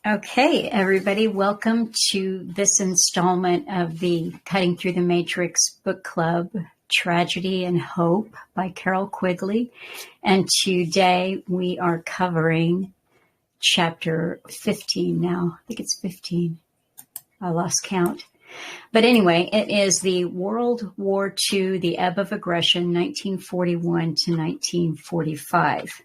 Okay, everybody, welcome to this installment of the Cutting Through the Matrix book club, Tragedy and Hope by Carol Quigley. And today we are covering chapter 15 now. I think it's 15. I lost count. But anyway, it is the World War II, the Ebb of Aggression, 1941 to 1945.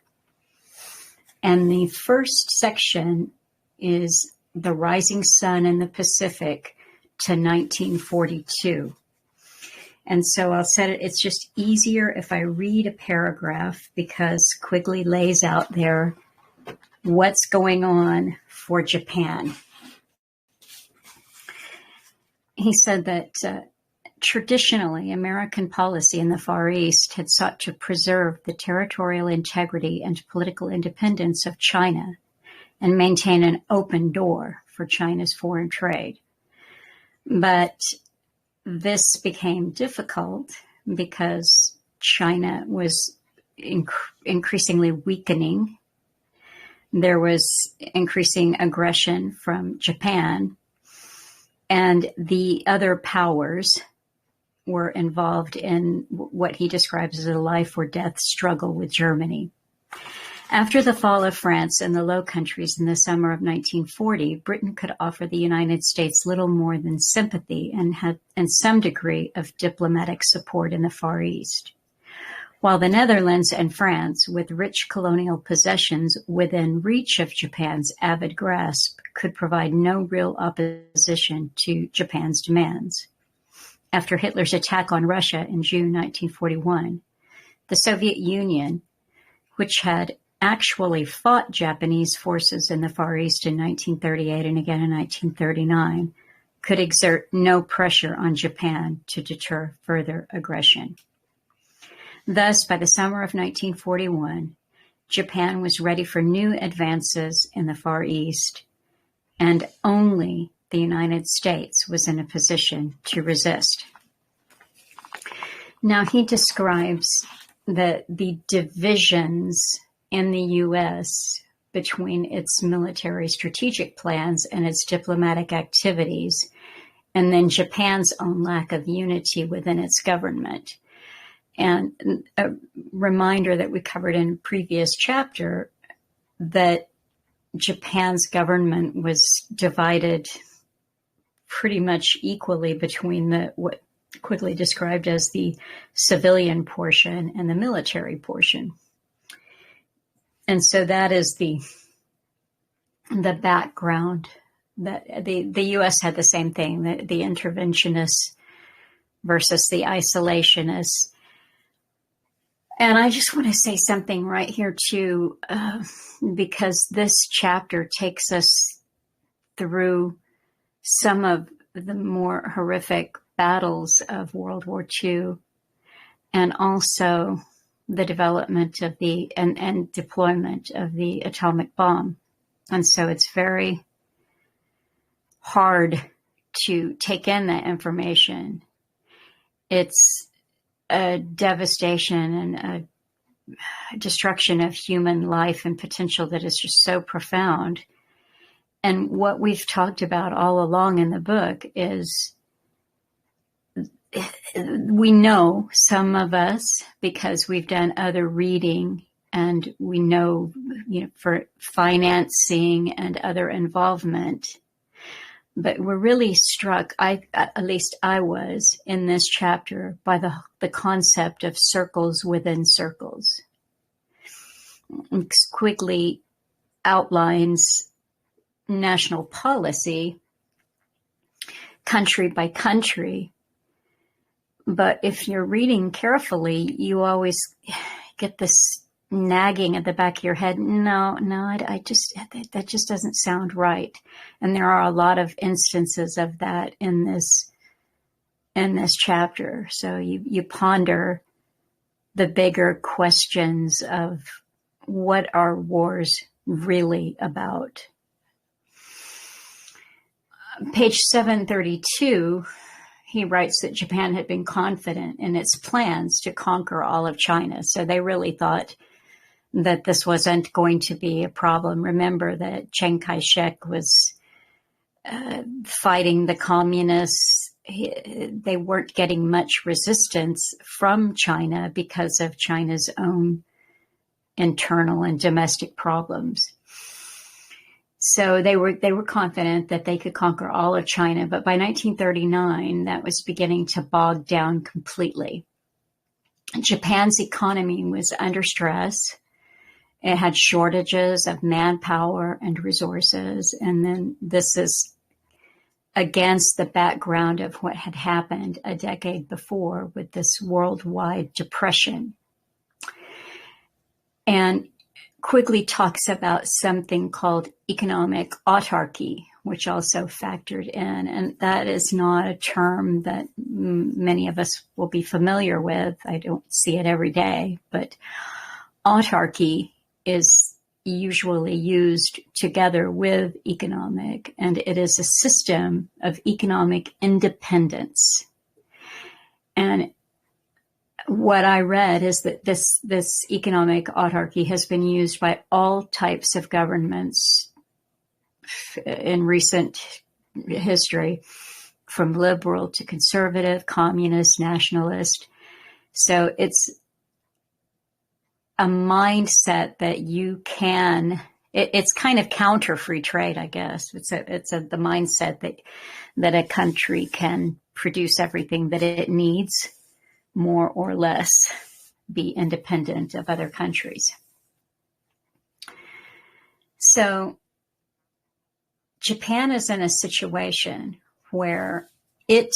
And the first section is The Rising Sun in the Pacific to 1942. And so I'll set it, it's just easier if I read a paragraph because Quigley lays out there what's going on for Japan. He said that traditionally, American policy in the Far East had sought to preserve the territorial integrity and political independence of China and maintain an open door for China's foreign trade. But this became difficult because China was increasingly weakening. There was increasing aggression from Japan, and the other powers were involved in what he describes as a life or death struggle with Germany. After the fall of France and the Low Countries in the summer of 1940, Britain could offer the United States little more than sympathy and some degree of diplomatic support in the Far East. While the Netherlands and France, with rich colonial possessions within reach of Japan's avid grasp, could provide no real opposition to Japan's demands. After Hitler's attack on Russia in June 1941, the Soviet Union, which had actually fought Japanese forces in the Far East in 1938 and again in 1939, could exert no pressure on Japan to deter further aggression. Thus, by the summer of 1941, Japan was ready for new advances in the Far East, and only the United States was in a position to resist. Now, he describes the divisions in the U.S. between its military strategic plans and its diplomatic activities, and then Japan's own lack of unity within its government. And a reminder that we covered in a previous chapter that Japan's government was divided pretty much equally between what Quigley described as the civilian portion and the military portion. And so that is the background that the U.S. had the same thing, the interventionists versus the isolationists. And I just want to say something right here too, because this chapter takes us through some of the more horrific battles of World War II, and also the development of and deployment of the atomic bomb. And so it's very hard to take in that information. It's a devastation and a destruction of human life and potential that is just so profound. And what we've talked about all along in the book is we know, some of us, because we've done other reading and we know, for financing and other involvement, but we're really struck, at least I was, in this chapter by the concept of circles within circles. Quigley outlines national policy, country by country, but if you're reading carefully, you always get this nagging at the back of your head. That just doesn't sound right. And there are a lot of instances of that in this chapter. So you ponder the bigger questions of what are wars really about. Page 732, he writes that Japan had been confident in its plans to conquer all of China. So they really thought that this wasn't going to be a problem. Remember that Chiang Kai-shek was fighting the communists. They weren't getting much resistance from China because of China's own internal and domestic problems. So they were confident that they could conquer all of China, but by 1939, that was beginning to bog down completely. Japan's economy was under stress. It had shortages of manpower and resources, and then this is against the background of what had happened a decade before with this worldwide depression. And Quigley talks about something called economic autarky, which also factored in. And that is not a term that many of us will be familiar with. I don't see it every day, but autarky is usually used together with economic, and it is a system of economic independence. And what I read is that this economic autarky has been used by all types of governments in recent history, from liberal to conservative, communist, nationalist. So it's a mindset that you can, it's kind of counter free trade, I guess. It's the mindset that a country can produce everything that it needs, more or less be independent of other countries. So Japan is in a situation where it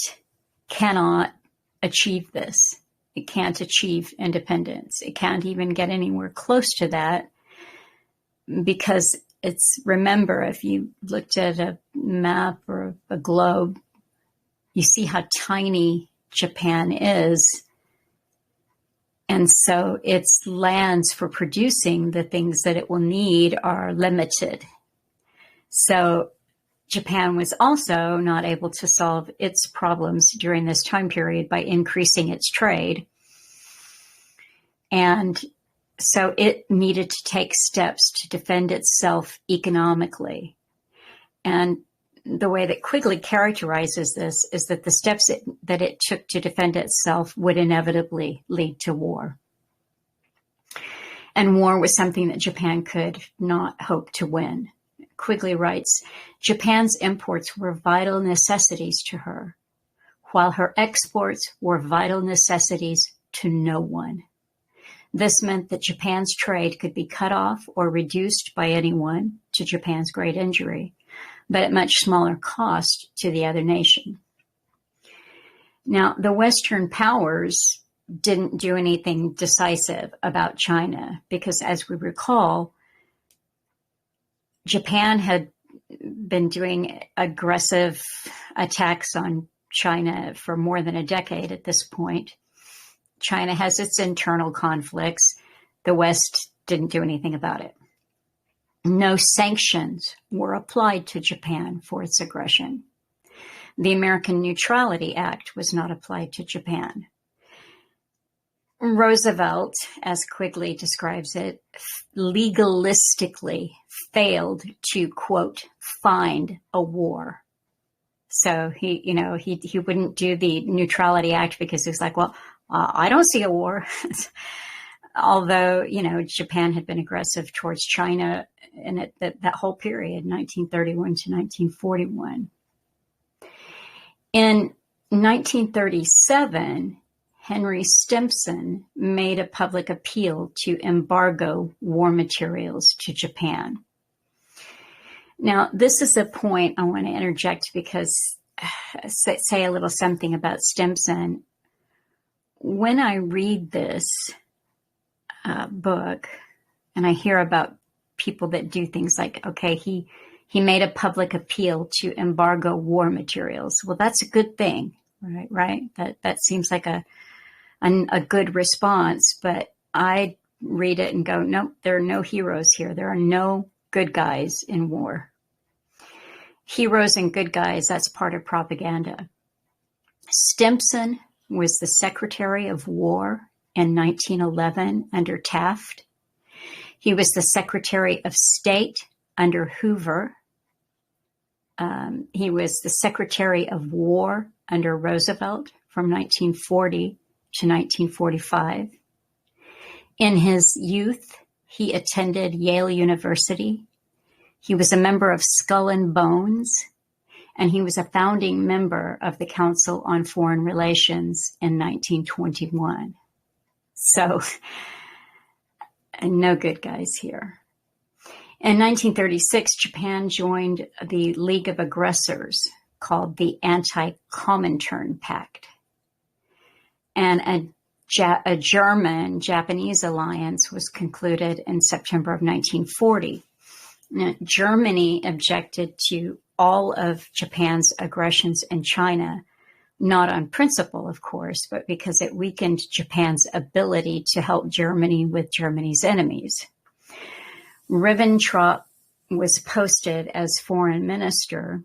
cannot achieve this. It can't achieve independence. It can't even get anywhere close to that because remember, if you looked at a map or a globe, you see how tiny Japan is. And so its lands for producing the things that it will need are limited. So Japan was also not able to solve its problems during this time period by increasing its trade. And so it needed to take steps to defend itself economically. And the way that Quigley characterizes this is that the steps that it took to defend itself would inevitably lead to war. And war was something that Japan could not hope to win. Quigley writes, Japan's imports were vital necessities to her, while her exports were vital necessities to no one. This meant that Japan's trade could be cut off or reduced by anyone, to Japan's great injury, but at much smaller cost to the other nation. Now, the Western powers didn't do anything decisive about China because, as we recall, Japan had been doing aggressive attacks on China for more than a decade at this point. China has its internal conflicts. The West didn't do anything about it. No sanctions were applied to Japan for its aggression. The American Neutrality Act was not applied to Japan. Roosevelt, as Quigley describes it, legalistically failed to, quote, find a war. So he wouldn't do the Neutrality Act because he was like, well, I don't see a war. Although, Japan had been aggressive towards China in that whole period, 1931 to 1941. In 1937, Henry Stimson made a public appeal to embargo war materials to Japan. Now, this is a point I want to interject because say a little something about Stimson. When I read this book and I hear about people that do things like, okay, he made a public appeal to embargo war materials. Well, that's a good thing, right? That seems like a good response, but I read it and go, nope, there are no heroes here. There are no good guys in war. Heroes and good guys, that's part of propaganda. Stimson was the Secretary of War in 1911 under Taft. He was the Secretary of State under Hoover. He was the Secretary of War under Roosevelt from 1940 to 1945. In his youth, he attended Yale University. He was a member of Skull and Bones, and he was a founding member of the Council on Foreign Relations in 1921. So, no good guys here. In 1936, Japan joined the League of Aggressors, called the Anti-Comintern Pact. And a German-Japanese alliance was concluded in September of 1940. Now, Germany objected to all of Japan's aggressions in China, not on principle, of course, but because it weakened Japan's ability to help Germany with Germany's enemies. Ribbentrop was posted as foreign minister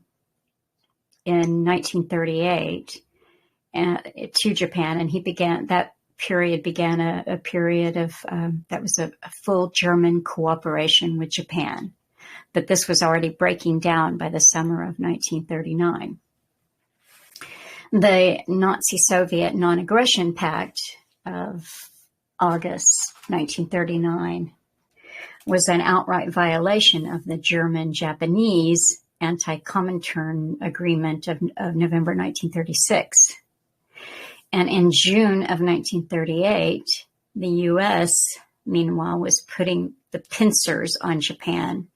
in 1938 to Japan, and that period began a period of that was a full German cooperation with Japan. But this was already breaking down by the summer of 1939. The Nazi-Soviet Non-Aggression Pact of August 1939 was an outright violation of the German-Japanese Anti-Comintern Agreement of November 1936. And in June of 1938, the U.S., meanwhile, was putting the pincers on Japan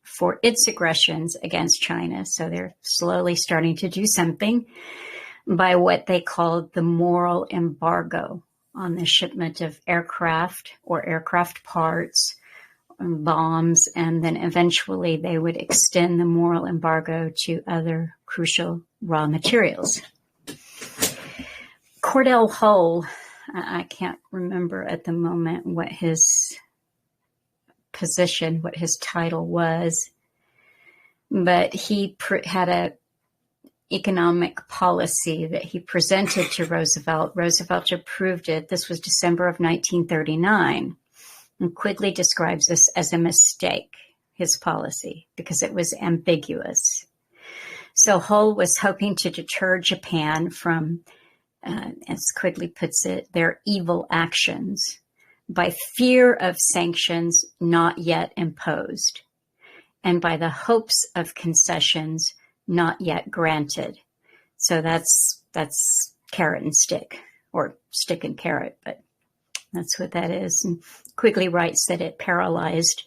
for its aggressions against China. So they're slowly starting to do something by what they called the moral embargo on the shipment of aircraft or aircraft parts, bombs, and then eventually they would extend the moral embargo to other crucial raw materials. Cordell Hull, I can't remember at the moment what his position, what his title was, but he had a economic policy that he presented to Roosevelt. Roosevelt approved it. This was December of 1939. And Quigley describes this as a mistake, his policy, because it was ambiguous. So Hull was hoping to deter Japan from, as Quigley puts it, their evil actions by fear of sanctions not yet imposed, and by the hopes of concessions not yet granted. So that's carrot and stick, or stick and carrot, but that's what that is. And Quigley writes that it paralyzed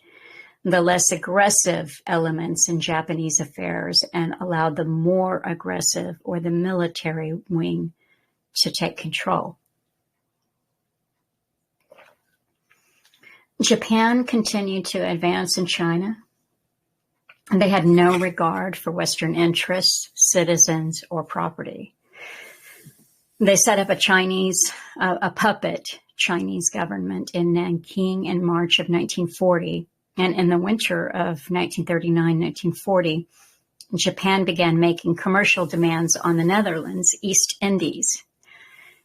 the less aggressive elements in Japanese affairs and allowed the more aggressive or the military wing to take control. Japan continued to advance in China. They had no regard for Western interests, citizens, or property. They set up a puppet Chinese government in Nanking in March of 1940. And in the winter of 1939-1940, Japan began making commercial demands on the Netherlands, East Indies,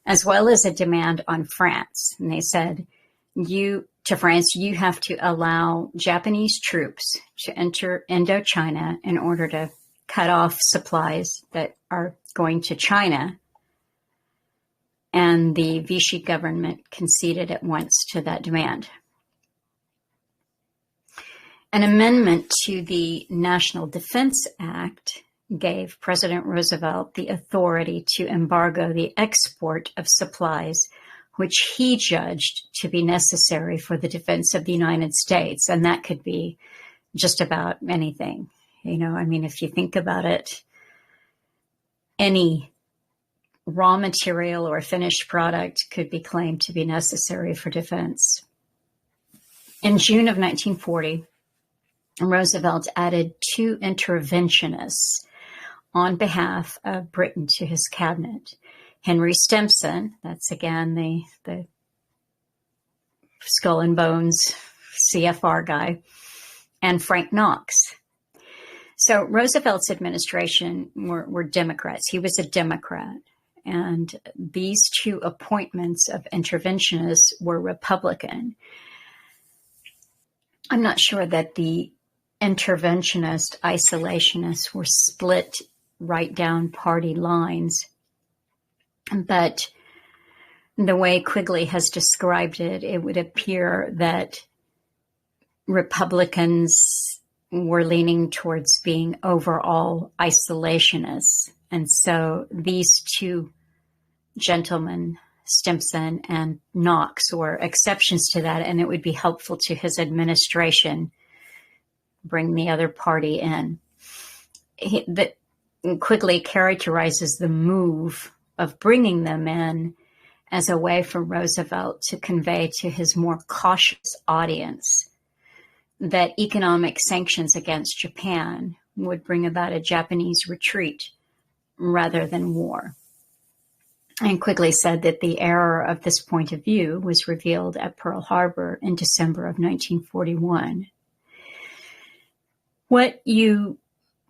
as well as a demand on France. And they said, to France, you have to allow Japanese troops to enter Indochina in order to cut off supplies that are going to China. And the Vichy government conceded at once to that demand. An amendment to the National Defense Act gave President Roosevelt the authority to embargo the export of supplies which he judged to be necessary for the defense of the United States. And that could be just about anything. If you think about it, any raw material or finished product could be claimed to be necessary for defense. In June of 1940, Roosevelt added 2 interventionists on behalf of Britain to his cabinet. Henry Stimson, that's again the skull and bones CFR guy, and Frank Knox. So Roosevelt's administration were Democrats. He was a Democrat. And these 2 appointments of interventionists were Republican. I'm not sure that the interventionist isolationists were split right down party lines, but the way Quigley has described it, it would appear that Republicans were leaning towards being overall isolationists. And so these two gentlemen, Stimson and Knox, were exceptions to that, and it would be helpful to his administration bring the other party in. Quigley characterizes the move of bringing them in as a way for Roosevelt to convey to his more cautious audience that economic sanctions against Japan would bring about a Japanese retreat rather than war. And Quigley said that the error of this point of view was revealed at Pearl Harbor in December of 1941. What you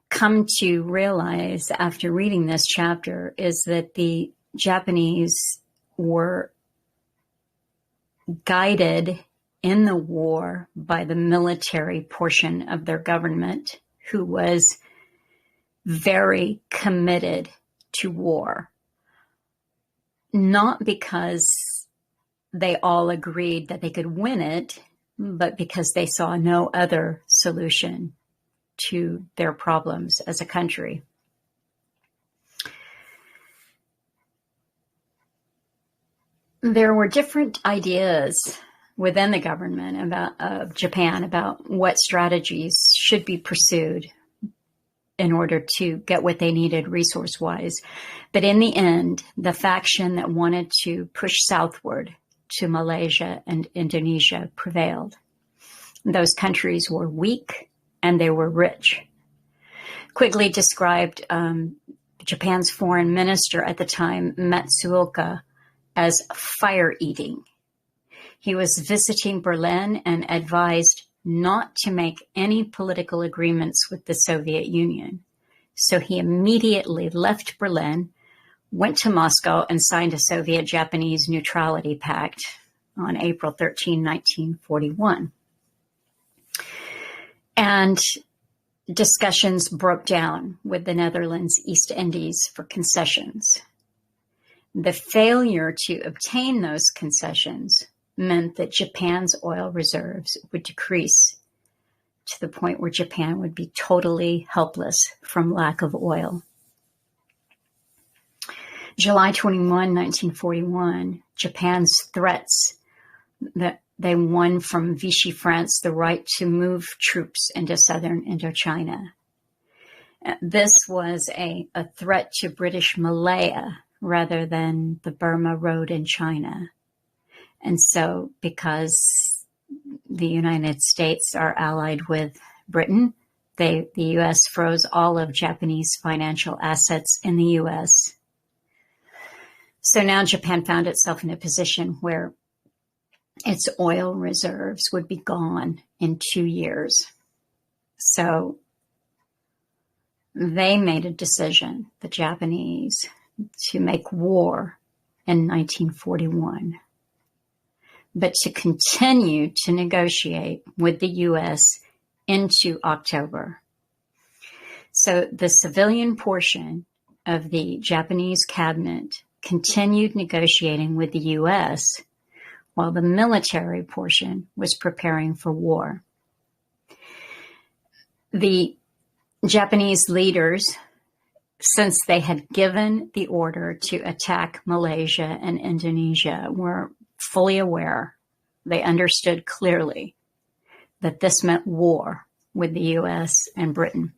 come to realize after reading this chapter is that the Japanese were guided in the war by the military portion of their government, who was very committed to war. Not because they all agreed that they could win it, but because they saw no other solution to their problems as a country. There were different ideas within the government of Japan about what strategies should be pursued in order to get what they needed resource-wise. But in the end, the faction that wanted to push southward to Malaysia and Indonesia prevailed. Those countries were weak and they were rich. Quigley described Japan's foreign minister at the time, Matsuoka, as fire-eating. He was visiting Berlin and advised not to make any political agreements with the Soviet Union. So he immediately left Berlin, went to Moscow, and signed a Soviet-Japanese neutrality pact on April 13, 1941. And discussions broke down with the Netherlands East Indies for concessions. The failure to obtain those concessions meant that Japan's oil reserves would decrease to the point where Japan would be totally helpless from lack of oil. July 21, 1941, Japan's threats that they won from Vichy France the right to move troops into southern Indochina. This was a threat to British Malaya rather than the Burma Road in China. And so, because the United States are allied with Britain, the U.S. froze all of Japanese financial assets in the U.S. So now Japan found itself in a position where its oil reserves would be gone in 2 years. So they made a decision, the Japanese, to make war in 1941. But to continue to negotiate with the U.S. into October. So the civilian portion of the Japanese cabinet continued negotiating with the U.S. while the military portion was preparing for war. The Japanese leaders, since they had given the order to attack Malaysia and Indonesia, were fully aware, they understood clearly that this meant war with the U.S. and Britain.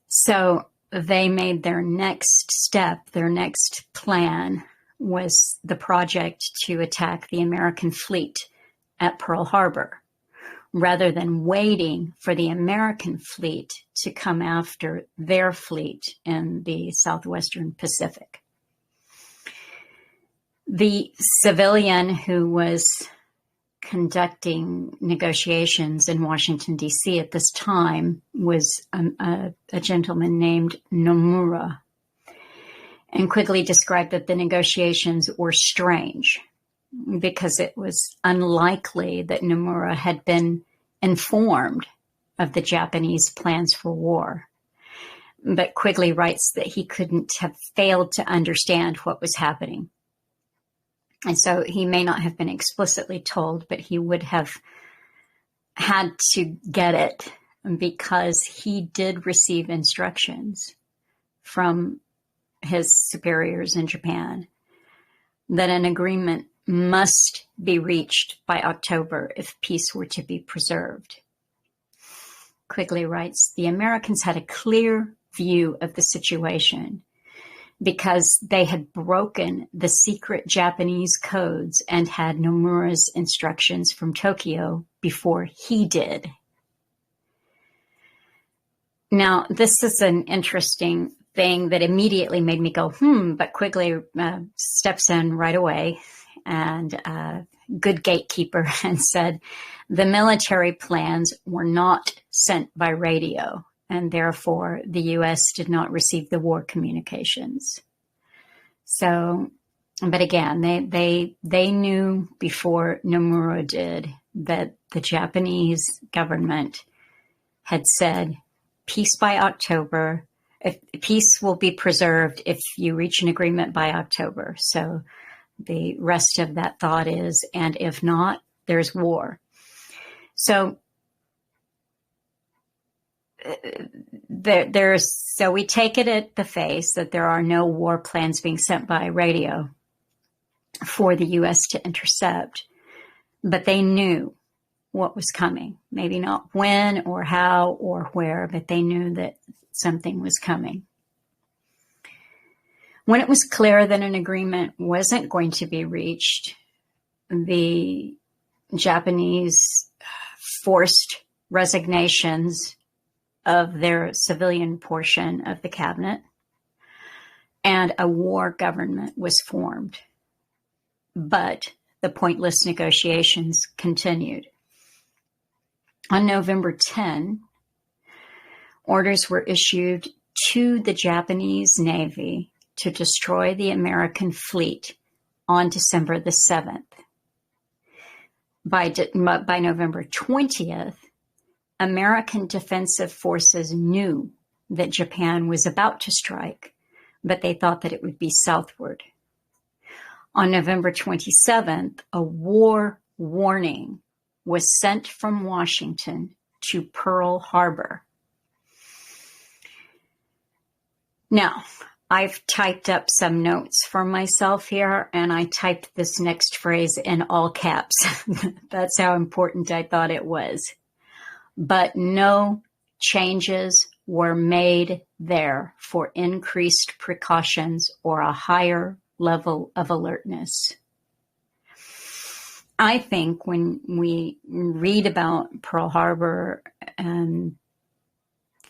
So they made their next step, their next plan was the project to attack the American fleet at Pearl Harbor, rather than waiting for the American fleet to come after their fleet in the southwestern Pacific. The civilian who was conducting negotiations in Washington, D.C. at this time was a gentleman named Nomura. And Quigley described that the negotiations were strange because it was unlikely that Nomura had been informed of the Japanese plans for war. But Quigley writes that he couldn't have failed to understand what was happening. And so he may not have been explicitly told, but he would have had to get it because he did receive instructions from his superiors in Japan that an agreement must be reached by October if peace were to be preserved. Quigley writes, the Americans had a clear view of the situation because they had broken the secret Japanese codes and had Nomura's instructions from Tokyo before he did. Now, this is an interesting thing that immediately made me go, but Quigley steps in right away and good gatekeeper and said the military plans were not sent by radio, and therefore the U.S. did not receive the war communications. So, but again, they knew before Nomura did that the Japanese government had said peace by October. If peace will be preserved if you reach an agreement by October. So the rest of that thought is, and if not, there's war. So so we take it at the face that there are no war plans being sent by radio for the U.S. to intercept, but they knew what was coming. Maybe not when or how or where, but they knew that something was coming. When it was clear that an agreement wasn't going to be reached, the Japanese forced resignations of their civilian portion of the cabinet, and a war government was formed. But the pointless negotiations continued. On November 10, orders were issued to the Japanese Navy to destroy the American fleet on December the 7th. By November 20th, American defensive forces knew that Japan was about to strike, but they thought that it would be southward. On November 27th, a war warning was sent from Washington to Pearl Harbor. Now, I've typed up some notes for myself here, and I typed this next phrase in all caps. That's how important I thought it was. But no changes were made there for increased precautions or a higher level of alertness. I think when we read about Pearl Harbor and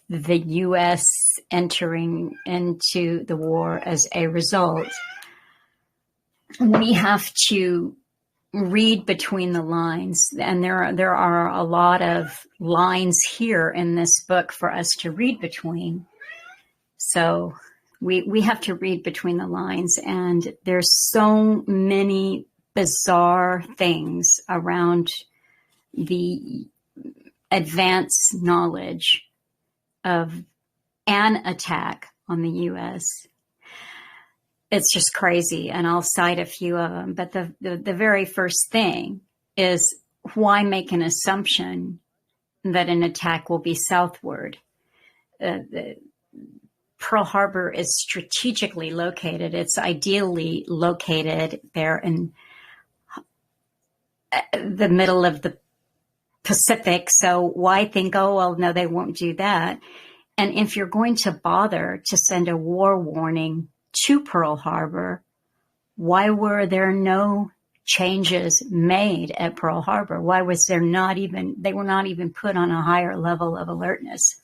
the U.S. entering into the war as a result, we have to read between the lines, and there are a lot of lines here in this book for us to read between. So we have to read between the lines, and there's so many bizarre things around the advanced knowledge of an attack on the U.S. It's just crazy, and I'll cite a few of them. But the very first thing is, why make an assumption that an attack will be southward? Pearl Harbor is strategically located. It's ideally located there in the middle of the Pacific. So why think, oh, well, no, they won't do that. And if you're going to bother to send a war warning to Pearl Harbor, why were there no changes made at Pearl Harbor? Why was they were not even put on a higher level of alertness?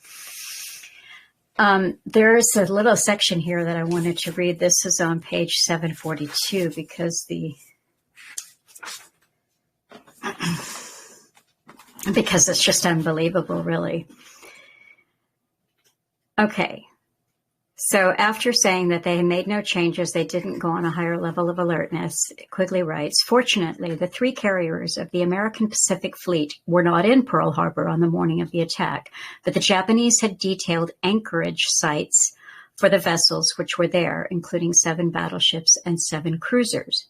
There's a little section here that I wanted to read. This is on page 742 because it's just unbelievable, really. Okay. So after saying that they had made no changes, they didn't go on a higher level of alertness, Quigley writes, fortunately, the 3 carriers of the American Pacific Fleet were not in Pearl Harbor on the morning of the attack, but the Japanese had detailed anchorage sites for the vessels which were there, including 7 battleships and 7 cruisers.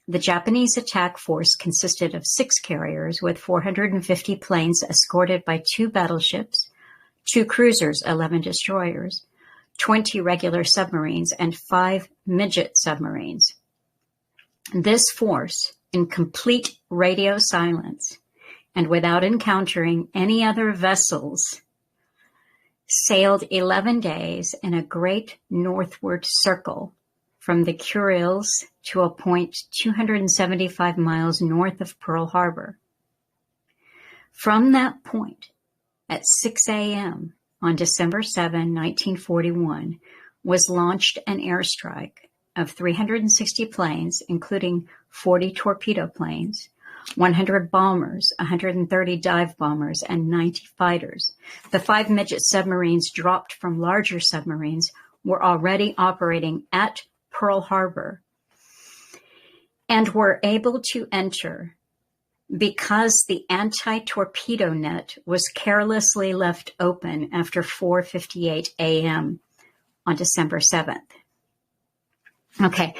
The Japanese attack force consisted of 6 carriers with 450 planes escorted by 2 battleships, 2 cruisers, 11 destroyers, 20 regular submarines, and 5 midget submarines. This force, in complete radio silence and without encountering any other vessels, sailed 11 days in a great northward circle from the Kuriles to a point 275 miles north of Pearl Harbor. From that point, at 6 a.m., on December 7, 1941, was launched an airstrike of 360 planes, including 40 torpedo planes, 100 bombers, 130 dive bombers, and 90 fighters. The 5 midget submarines dropped from larger submarines were already operating at Pearl Harbor and were able to enter because the anti-torpedo net was carelessly left open after 4:58 a.m. on December 7th. Okay,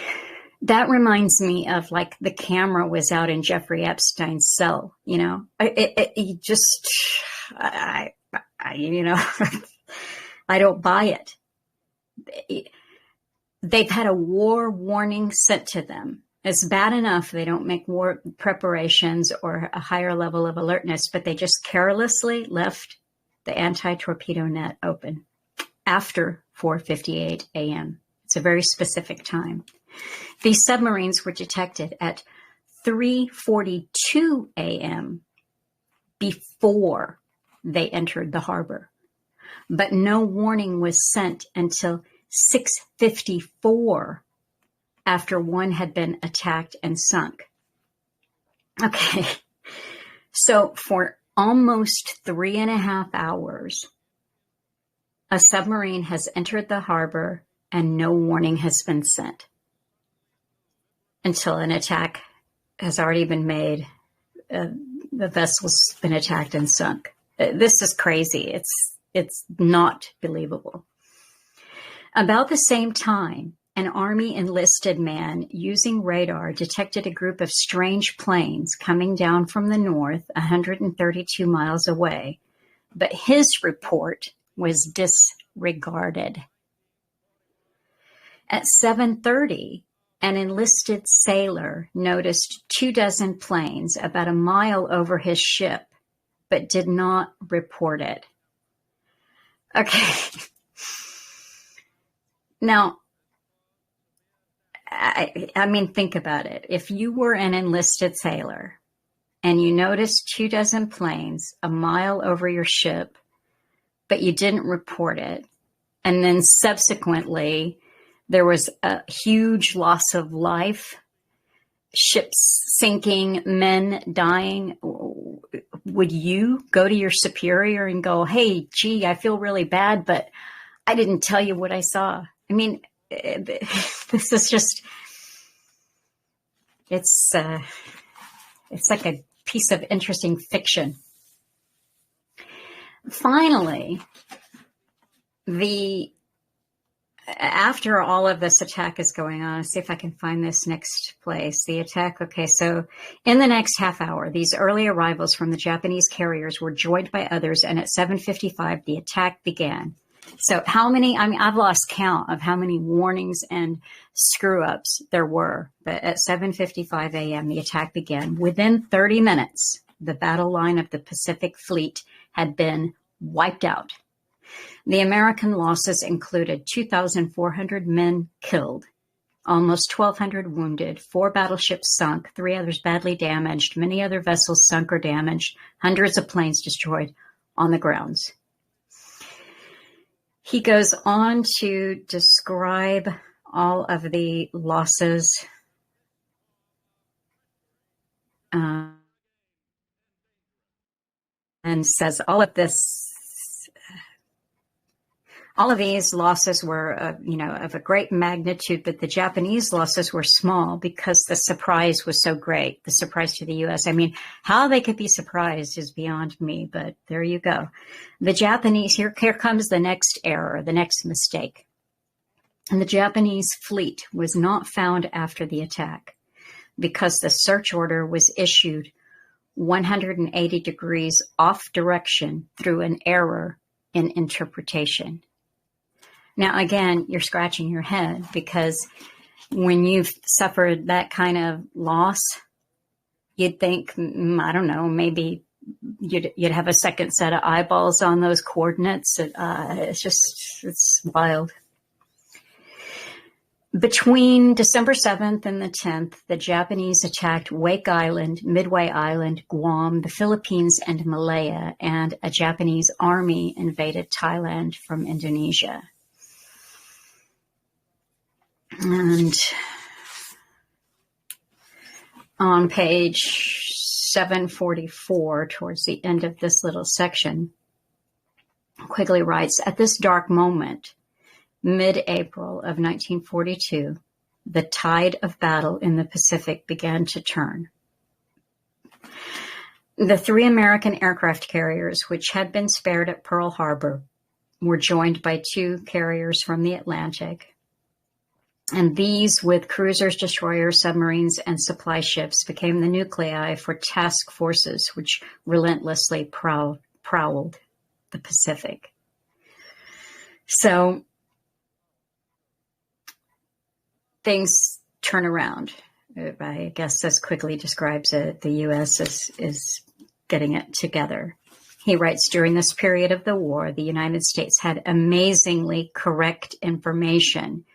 that reminds me of like the camera was out in Jeffrey Epstein's cell, you know. I don't buy it. They've had a war warning sent to them. It's bad enough they don't make war preparations or a higher level of alertness, but they just carelessly left the anti-torpedo net open after 4:58 a.m. It's a very specific time. These submarines were detected at 3:42 a.m. before they entered the harbor, but no warning was sent until 6:54 after one had been attacked and sunk. Okay, so for almost 3.5 hours, a submarine has entered the harbor and no warning has been sent until an attack has already been made. The vessel's been attacked and sunk. This is crazy. It's not believable. About the same time, an Army enlisted man using radar detected a group of strange planes coming down from the north 132 miles away, but his report was disregarded. At 7:30, an enlisted sailor noticed 24 planes about a mile over his ship, but did not report it. Okay. Now, I mean, think about it. If you were an enlisted sailor and you noticed 24 planes a mile over your ship, but you didn't report it, and then subsequently there was a huge loss of life, ships sinking, men dying, would you go to your superior and go, hey, gee, I feel really bad, but I didn't tell you what I saw? I mean, this is just, it's like a piece of interesting fiction. Finally, after all of this attack is going on, let's see if I can find this next place. The attack. Okay, so in the next half hour, these early arrivals from the Japanese carriers were joined by others, and at 7:55, the attack began. So how many, I mean, I've lost count of how many warnings and screw-ups there were, but at 7:55 a.m., the attack began. Within 30 minutes, the battle line of the Pacific Fleet had been wiped out. The American losses included 2,400 men killed, almost 1,200 wounded, 4 battleships sunk, 3 others badly damaged, many other vessels sunk or damaged, hundreds of planes destroyed on the grounds. He goes on to describe all of the losses. And says all of this. All of these losses were, of a great magnitude, but the Japanese losses were small because the surprise was so great, the surprise to the U.S. I mean, how they could be surprised is beyond me, but there you go. The Japanese, here comes the next error, the next mistake. And the Japanese fleet was not found after the attack because the search order was issued 180 degrees off direction through an error in interpretation. Now, again, you're scratching your head because when you've suffered that kind of loss, you'd think, I don't know, maybe you'd have a second set of eyeballs on those coordinates. It's wild. Between December 7th and the 10th, the Japanese attacked Wake Island, Midway Island, Guam, the Philippines, and Malaya, and a Japanese army invaded Thailand from Indonesia. And on page 744, towards the end of this little section, Quigley writes, at this dark moment, mid-April of 1942, the tide of battle in the Pacific began to turn. The 3 American aircraft carriers, which had been spared at Pearl Harbor, were joined by 2 carriers from the Atlantic. And these, with cruisers, destroyers, submarines, and supply ships, became the nuclei for task forces which relentlessly prowled the Pacific. So things turn around. I guess as Quigley describes it, the U.S. is getting it together. He writes, during this period of the war, the United States had amazingly correct information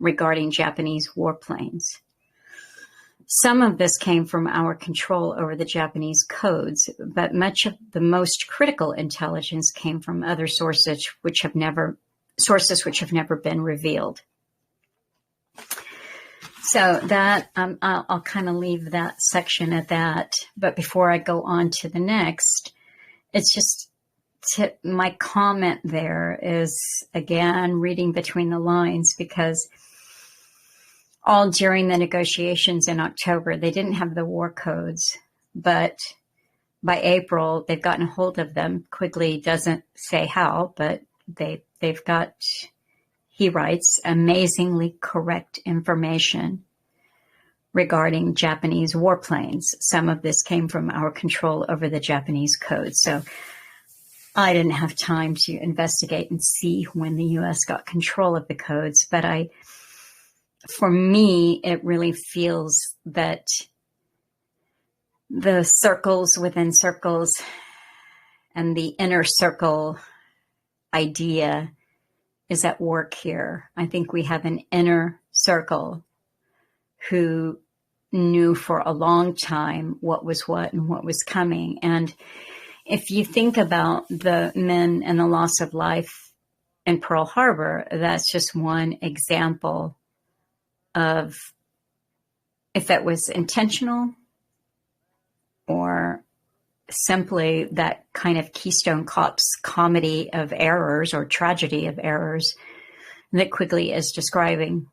regarding Japanese warplanes. Some of this came from our control over the Japanese codes, but much of the most critical intelligence came from other sources which have never been revealed. So that I'll kind of leave that section at that. But before I go on to the next, it's just my comment there is, again, reading between the lines, because all during the negotiations in October, they didn't have the war codes, but by April, they've gotten a hold of them. Quigley doesn't say how, but they've got, he writes, amazingly correct information regarding Japanese warplanes. Some of this came from our control over the Japanese codes. So I didn't have time to investigate and see when the U.S. got control of the codes, but for me, it really feels that the circles within circles and the inner circle idea is at work here. I think we have an inner circle who knew for a long time what was what and what was coming. And if you think about the men and the loss of life in Pearl Harbor, that's just one example of if that was intentional or simply that kind of Keystone Cops comedy of errors or tragedy of errors that Quigley is describing.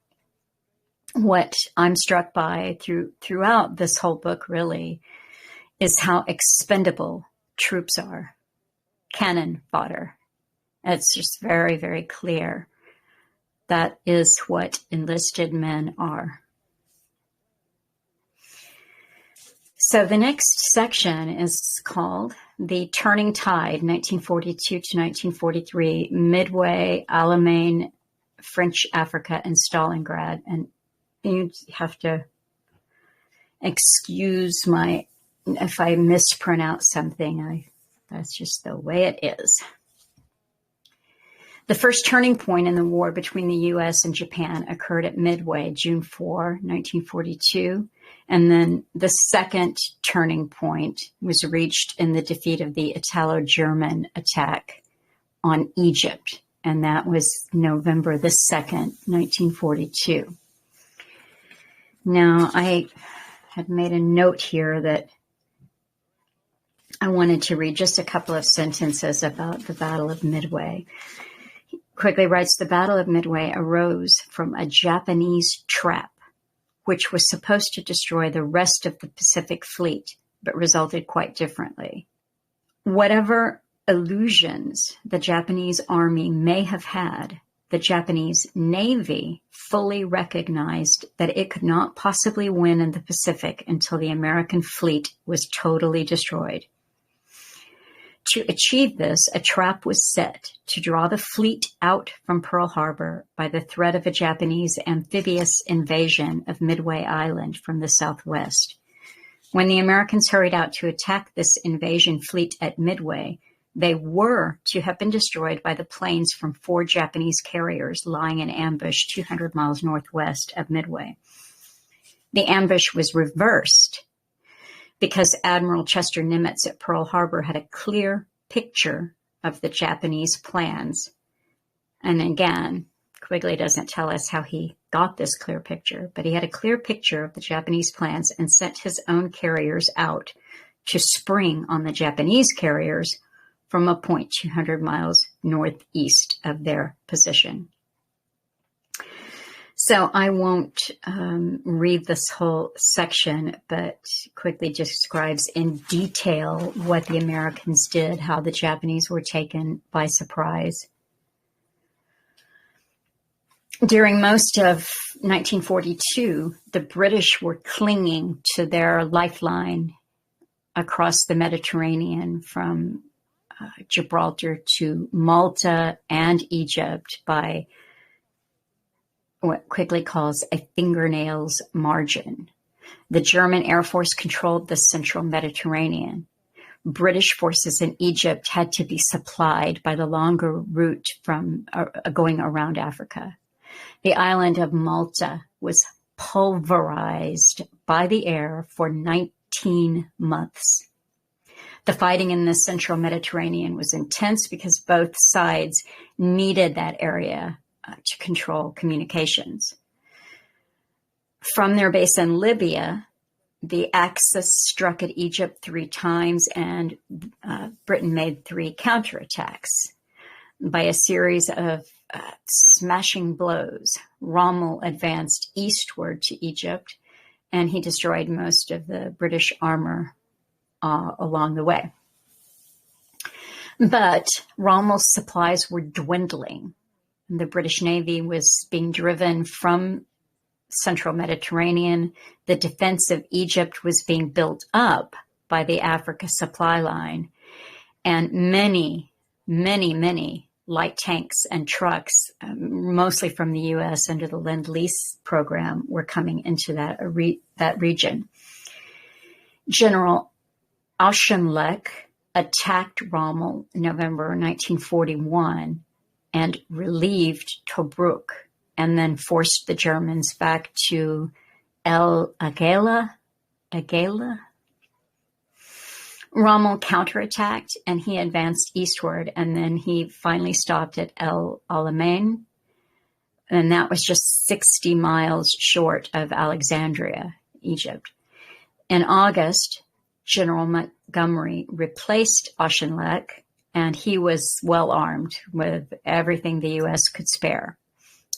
What I'm struck by throughout this whole book really is how expendable troops are, cannon fodder. It's just very, very clear. That is what enlisted men are. So the next section is called The Turning Tide, 1942 to 1943, Midway, Alamiein, French Africa, and Stalingrad. And you have to excuse if I mispronounce something. That's just the way it is. The first turning point in the war between the U.S. and Japan occurred at Midway, June 4, 1942. And then the second turning point was reached in the defeat of the Italo-German attack on Egypt. And that was November the 2nd, 1942. Now, I had made a note here that I wanted to read just a couple of sentences about the Battle of Midway. Quigley writes, the Battle of Midway arose from a Japanese trap, which was supposed to destroy the rest of the Pacific Fleet, but resulted quite differently. Whatever illusions the Japanese army may have had, the Japanese Navy fully recognized that it could not possibly win in the Pacific until the American fleet was totally destroyed. To achieve this, a trap was set to draw the fleet out from Pearl Harbor by the threat of a Japanese amphibious invasion of Midway Island from the southwest. When the Americans hurried out to attack this invasion fleet at Midway, they were to have been destroyed by the planes from 4 Japanese carriers lying in ambush 200 miles northwest of Midway. The ambush was reversed because Admiral Chester Nimitz at Pearl Harbor had a clear picture of the Japanese plans. And again, Quigley doesn't tell us how he got this clear picture, but he had a clear picture of the Japanese plans and sent his own carriers out to spring on the Japanese carriers from a point 200 miles northeast of their position. So I won't read this whole section, but quickly describes in detail what the Americans did, how the Japanese were taken by surprise. During most of 1942, the British were clinging to their lifeline across the Mediterranean from Gibraltar to Malta and Egypt by what Quigley calls a fingernail's margin. The German Air Force controlled the central Mediterranean. British forces in Egypt had to be supplied by the longer route from going around Africa. The island of Malta was pulverized by the air for 19 months. The fighting in the central Mediterranean was intense because both sides needed that area to control communications. From their base in Libya, the Axis struck at Egypt 3 times, and Britain made 3 counterattacks. By a series of smashing blows, Rommel advanced eastward to Egypt, and he destroyed most of the British armor along the way. But Rommel's supplies were dwindling. The British Navy was being driven from central Mediterranean. The defense of Egypt was being built up by the Africa supply line. And many light tanks and trucks, mostly from the U.S. under the Lend-Lease program, were coming into that region. General Auchinleck attacked Rommel in November 1941 and relieved Tobruk, and then forced the Germans back to El Agheila. Rommel counterattacked, and he advanced eastward, and then he finally stopped at El Alamiein, and that was just 60 miles short of Alexandria, Egypt. In August, General Montgomery replaced Auchinleck, and he was well armed with everything the U.S. could spare.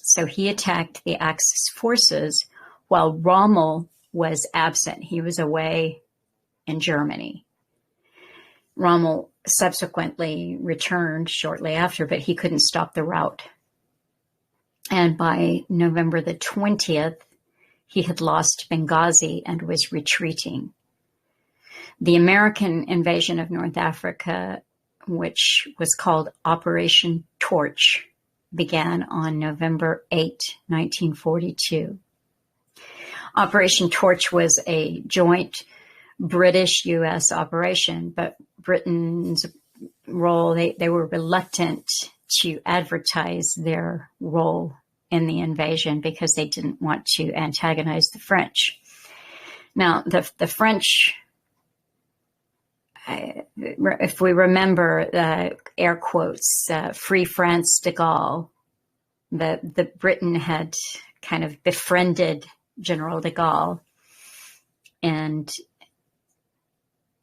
So he attacked the Axis forces while Rommel was absent. He was away in Germany. Rommel subsequently returned shortly after, but he couldn't stop the rout. And by November the 20th, he had lost Benghazi and was retreating. The American invasion of North Africa, which was called Operation Torch, began on November 8, 1942. Operation Torch was a joint British-U.S. operation, but Britain's role, they were reluctant to advertise their role in the invasion because they didn't want to antagonize the French. Now, the French, if we remember, air quotes, Free France de Gaulle, the Britain had kind of befriended General de Gaulle, and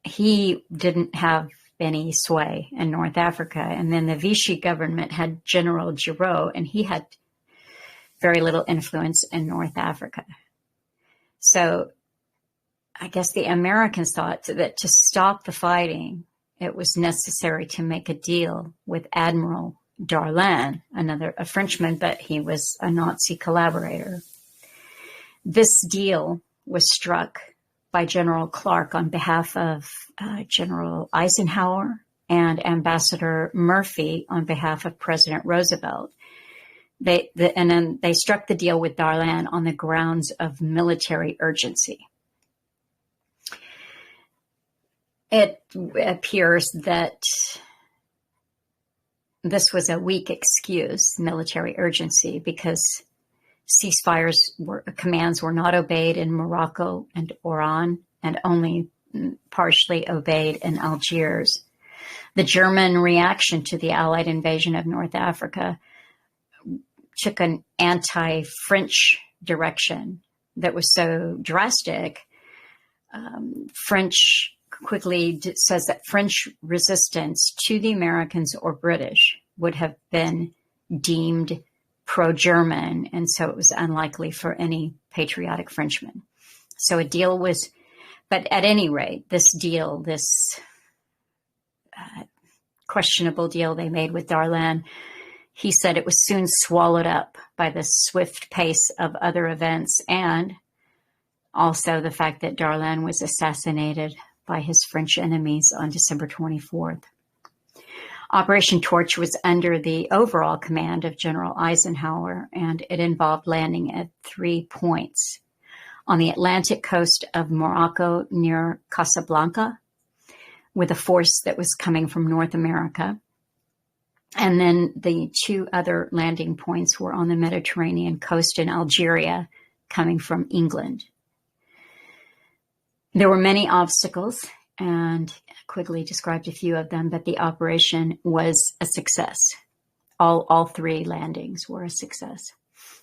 he didn't have any sway in North Africa. And then the Vichy government had General Giraud, and he had very little influence in North Africa. So I guess the Americans thought that to stop the fighting, it was necessary to make a deal with Admiral Darin, a Frenchman, but he was a Nazi collaborator. This deal was struck by General Clark on behalf of General Eisenhower and Ambassador Murphy on behalf of President Roosevelt. And then they struck the deal with Darin on the grounds of military urgency. It appears that this was a weak excuse, military urgency, because commands were not obeyed in Morocco and Oran, and only partially obeyed in Algiers. The German reaction to the Allied invasion of North Africa took an anti-French direction that was so drastic. French quickly says that French resistance to the Americans or British would have been deemed pro-German, and so it was unlikely for any patriotic Frenchman. So a deal was, but at any rate, this questionable deal they made with Darin, he said it was soon swallowed up by the swift pace of other events, and also the fact that Darin was assassinated by his French enemies on December 24th. Operation Torch was under the overall command of General Eisenhower, and it involved landing at 3 points: on the Atlantic coast of Morocco near Casablanca, with a force that was coming from North America. And then the 2 other landing points were on the Mediterranean coast in Algeria, coming from England. There were many obstacles, and I quickly described a few of them, but the operation was a success. All 3 landings were a success.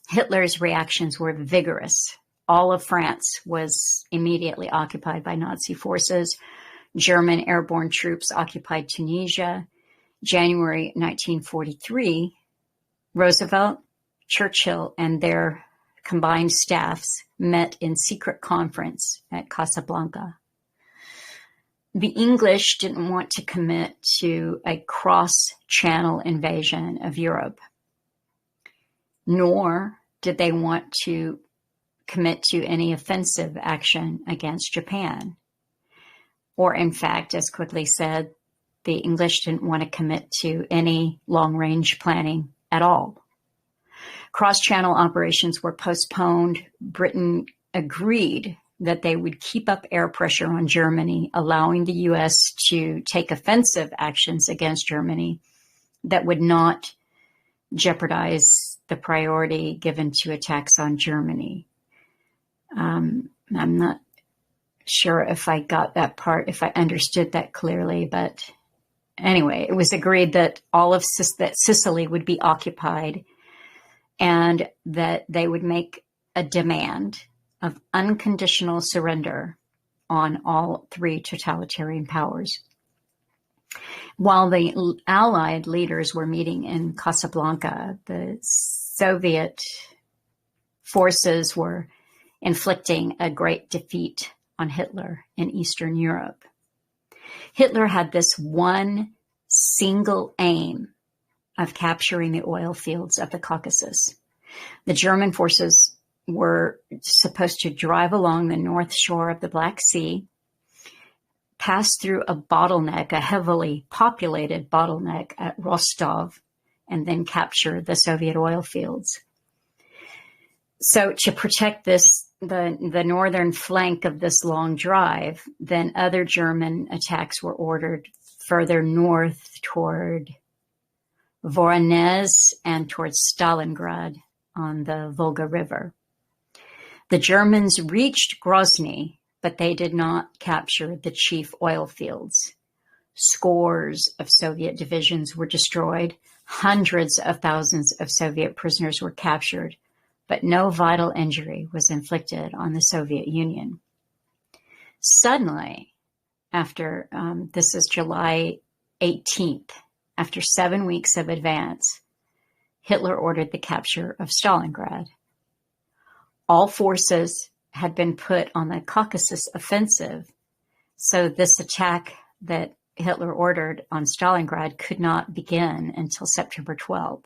Hitler's reactions were vigorous. All of France was immediately occupied by Nazi forces. German airborne troops occupied Tunisia. January 1943, Roosevelt, Churchill, and their combined staffs met in secret conference at Casablanca. The English didn't want to commit to a cross-channel invasion of Europe, nor did they want to commit to any offensive action against Japan. Or, in fact, as quickly said, the English didn't want to commit to any long-range planning at all. Cross-channel operations were postponed. Britain agreed that they would keep up air pressure on Germany, allowing the U.S. to take offensive actions against Germany that would not jeopardize the priority given to attacks on Germany. I'm not sure if I got that part, if I understood that clearly, but anyway, it was agreed that that Sicily would be occupied, and that they would make a demand of unconditional surrender on all 3 totalitarian powers. While the Allied leaders were meeting in Casablanca, the Soviet forces were inflicting a great defeat on Hitler in Eastern Europe. Hitler had this one single aim of capturing the oil fields of the Caucasus. The German forces were supposed to drive along the north shore of the Black Sea, pass through a bottleneck, a heavily populated bottleneck at Rostov, and then capture the Soviet oil fields. So to protect the northern flank of this long drive, then other German attacks were ordered further north toward Voronezh and towards Stalingrad on the Volga River. The Germans reached Grozny, but they did not capture the chief oil fields. Scores of Soviet divisions were destroyed. Hundreds of thousands of Soviet prisoners were captured, but no vital injury was inflicted on the Soviet Union. Suddenly, after this is July 18th, after 7 weeks of advance, Hitler ordered the capture of Stalingrad. All forces had been put on the Caucasus offensive, so this attack that Hitler ordered on Stalingrad could not begin until September 12th.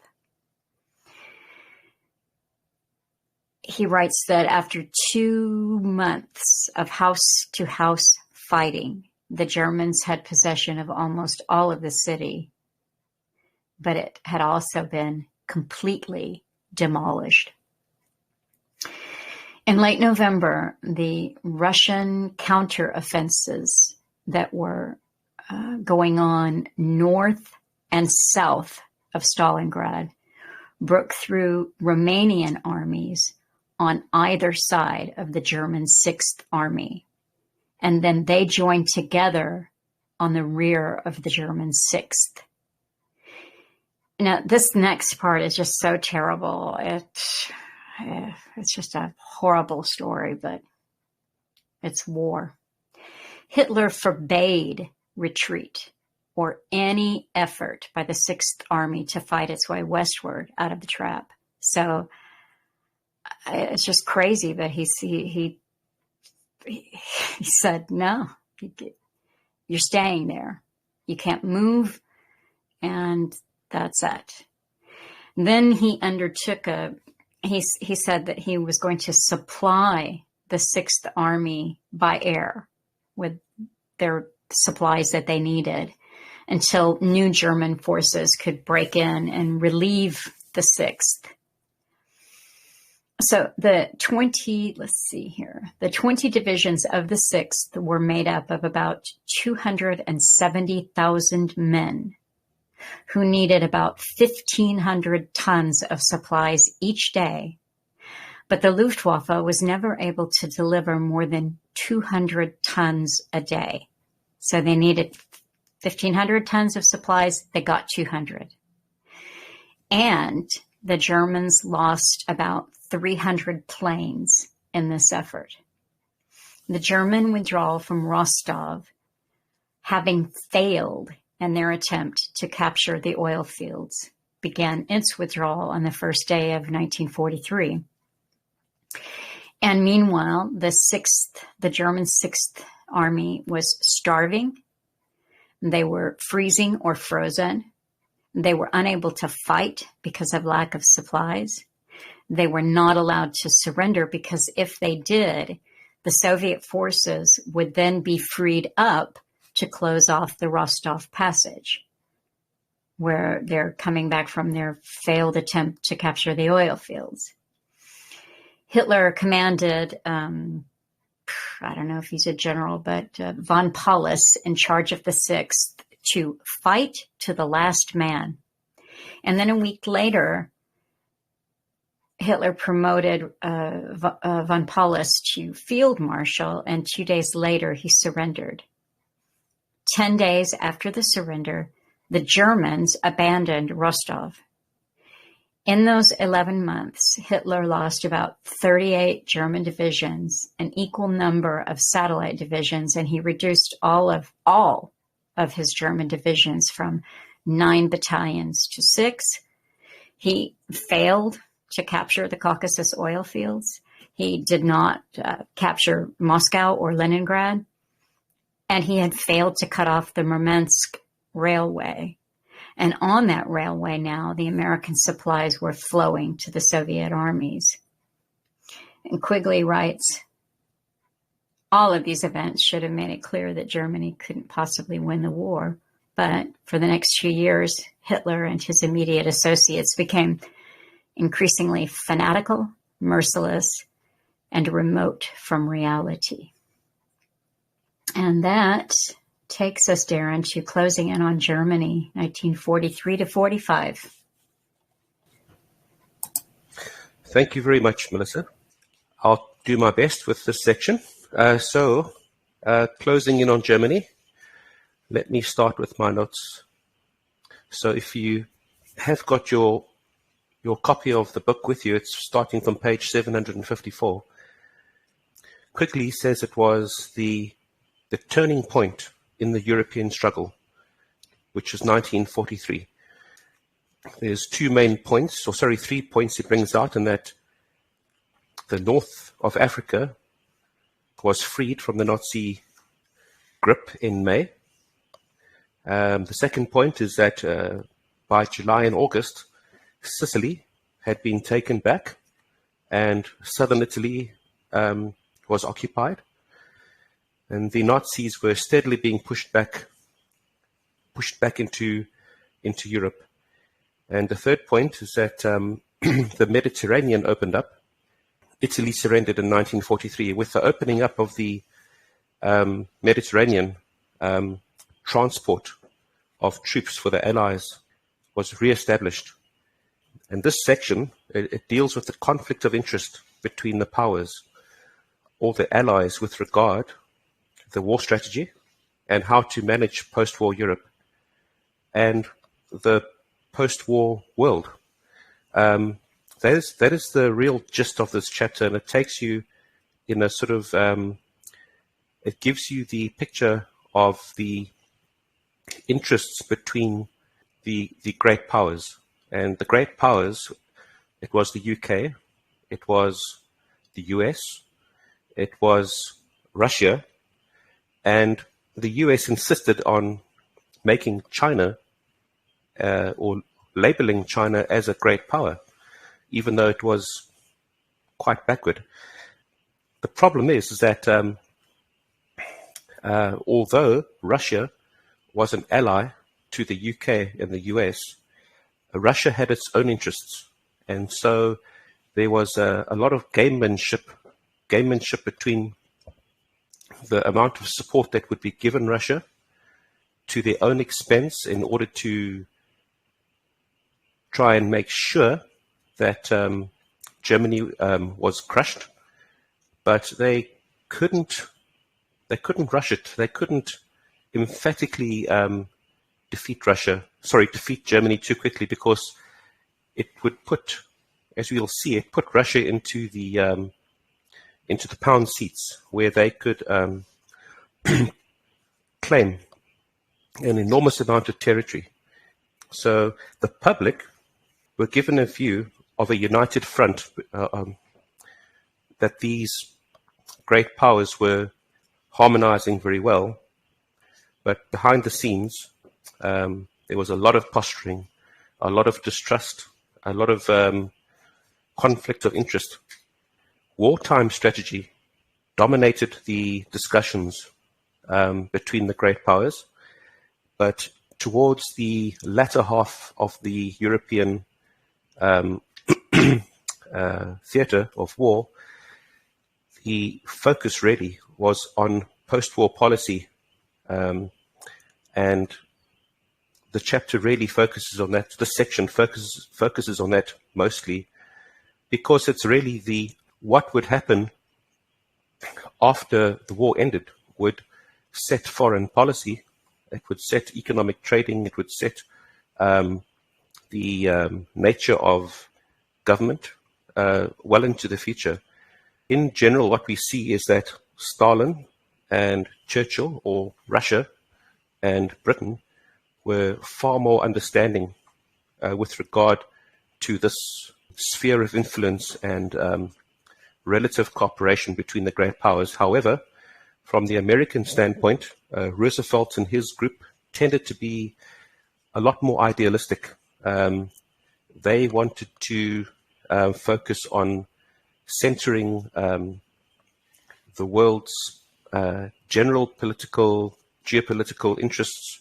He writes that after 2 months of house-to-house fighting, the Germans had possession of almost all of the city, but it had also been completely demolished. In late November, the Russian counteroffensives that were going on north and south of Stalingrad broke through Romanian armies on either side of the German 6th Army, and then they joined together on the rear of the German 6th. Now, this next part is just so terrible. It's just a horrible story, but it's war. Hitler forbade retreat or any effort by the 6th Army to fight its way westward out of the trap. So it's just crazy, but he said, no, you're staying there. You can't move, and that's it. Then he undertook he said that he was going to supply the 6th Army by air with their supplies that they needed until new German forces could break in and relieve the 6th. So the 20 divisions of the 6th were made up of about 270,000 men who needed about 1,500 tons of supplies each day. But the Luftwaffe was never able to deliver more than 200 tons a day. So they needed 1,500 tons of supplies. They got 200. And the Germans lost about 300 planes in this effort. The German withdrawal from Rostov, having failed in their attempt to capture the oil fields, began its withdrawal on the first day of 1943. And meanwhile, the German 6th Army was starving. They were freezing or frozen. They were unable to fight because of lack of supplies. They were not allowed to surrender because if they did, the Soviet forces would then be freed up to close off the Rostov Passage, where they're coming back from their failed attempt to capture the oil fields. Hitler commanded, I don't know if he's a general, but von Paulus, in charge of the 6th, to fight to the last man. And then a week later, Hitler promoted von Paulus to field marshal, and 2 days later he surrendered. 10 days after the surrender, the Germans abandoned Rostov. In those 11 months, Hitler lost about 38 German divisions, an equal number of satellite divisions, and he reduced all of his German divisions from 9 battalions to 6. He failed to capture the Caucasus oil fields. He did not capture Moscow or Leningrad. And he had failed to cut off the Murmansk railway. And on that railway now, the American supplies were flowing to the Soviet armies. And Quigley writes, all of these events should have made it clear that Germany couldn't possibly win the war. But for the next few years, Hitler and his immediate associates became increasingly fanatical, merciless, and remote from reality. And that takes us, Darin, to closing in on Germany, 1943 to 45. Thank you very much, Melissa. I'll do my best with this section. Closing in on Germany, let me start with my notes. So if you have got your copy of the book with you, it's starting from page 754. Quigley says it was the turning point in the European struggle. which is 1943. There's 3 points it brings out, in that the north of Africa was freed from the Nazi grip in May. The second point is that by July and August, Sicily had been taken back and southern Italy was occupied, and the Nazis were steadily being pushed back into Europe. And the third point is that the Mediterranean opened up. Italy surrendered in 1943. With the opening up of the Mediterranean, transport of troops for the Allies was re-established. And this section, it deals with the conflict of interest between the powers or the Allies with regard to the war strategy and how to manage post-war Europe and the post-war world. That is the real gist of this chapter, and it takes you in a sort of, it gives you the picture of the interests between the great powers. And the great powers, it was the UK, it was the US, it was Russia, and the US insisted on making China or labeling China as a great power, even though it was quite backward. The problem is that although Russia was an ally to the UK and the US, Russia had its own interests. And so there was a lot of gamemanship between the amount of support that would be given Russia to their own expense in order to try and make sure that Germany was crushed, but they couldn't rush it. They couldn't emphatically defeat Germany too quickly, because it would put, as we'll see, it put Russia into the pound seats, where they could claim an enormous amount of territory. So the public were given a view of a united front, that these great powers were harmonizing very well, but behind the scenes there was a lot of posturing, a lot of distrust, a lot of conflict of interest. Wartime strategy dominated the discussions between the great powers, but towards the latter half of the European theatre of war, the focus really was on post-war policy, and the chapter really focuses on that. This section focuses on that mostly, because it's really what would happen after the war ended would set foreign policy. It would set economic trading. It would set the nature of government well into the future. In general, what we see is that Stalin and Churchill, or Russia and Britain, were far more understanding with regard to this sphere of influence and relative cooperation between the great powers. However, from the American standpoint, Roosevelt and his group tended to be a lot more idealistic. They wanted to focus on centering the world's general geopolitical interests,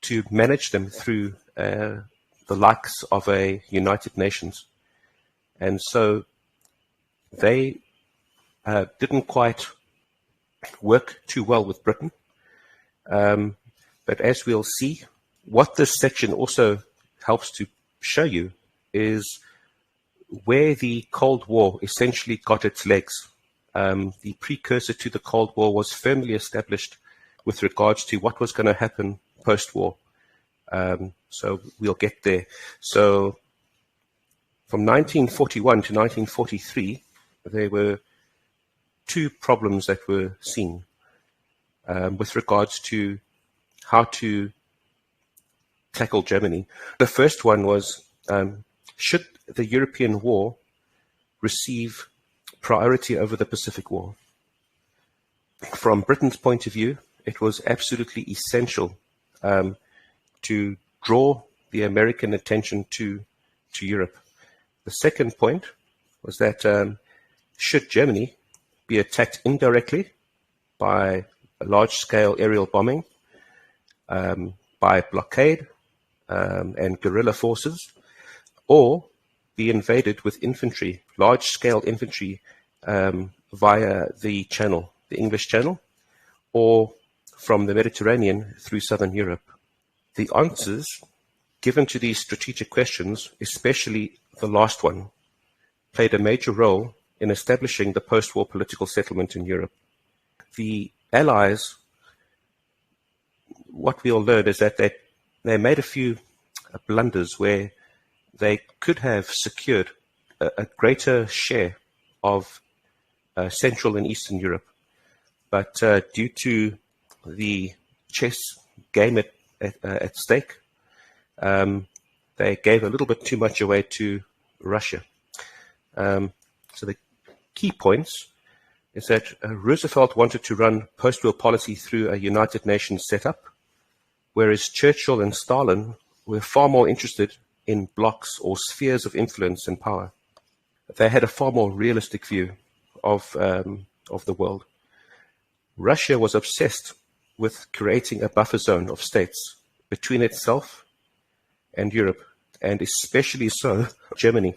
to manage them through the likes of a United Nations. And so they didn't quite work too well with Britain. But as we'll see, what this section also helps to show you is where the Cold War essentially got its legs. The precursor to the Cold War was firmly established with regards to what was going to happen post-war. So we'll get there. So from 1941 to 1943, there were two problems that were seen with regards to how to tackle Germany. The first one was, should the European war receive priority over the Pacific War? From Britain's point of view, it was absolutely essential to draw the American attention to Europe. The second point was that should Germany be attacked indirectly by a large-scale aerial bombing, by blockade and guerrilla forces, or be invaded with infantry, large-scale infantry via the Channel, the English Channel, or from the Mediterranean through southern Europe. The answers given to these strategic questions, especially the last one, played a major role in establishing the post-war political settlement in Europe. The Allies, what we all learned is that they made a few blunders where they could have secured a greater share of Central and Eastern Europe. But due to the chess game at stake, they gave a little bit too much away to Russia. So the key points is that Roosevelt wanted to run post-war policy through a United Nations setup, whereas Churchill and Stalin were far more interested in blocks or spheres of influence and power. They had a far more realistic view of the world. Russia was obsessed with creating a buffer zone of states between itself and Europe, and especially so Germany.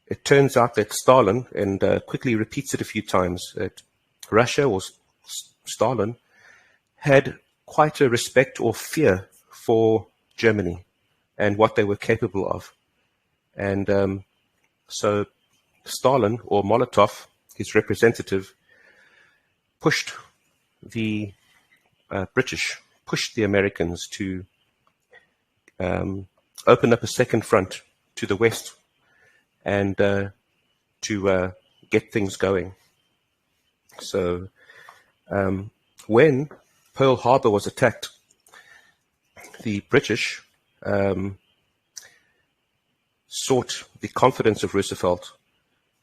It turns out that Stalin, and quickly repeats it a few times, that Russia, or Stalin, had quite a respect or fear for Germany and what they were capable of. And so Stalin, or Molotov, his representative, pushed the British, pushed the Americans to open up a second front to the west and to get things going. So when Pearl Harbour was attacked, the British sought the confidence of Roosevelt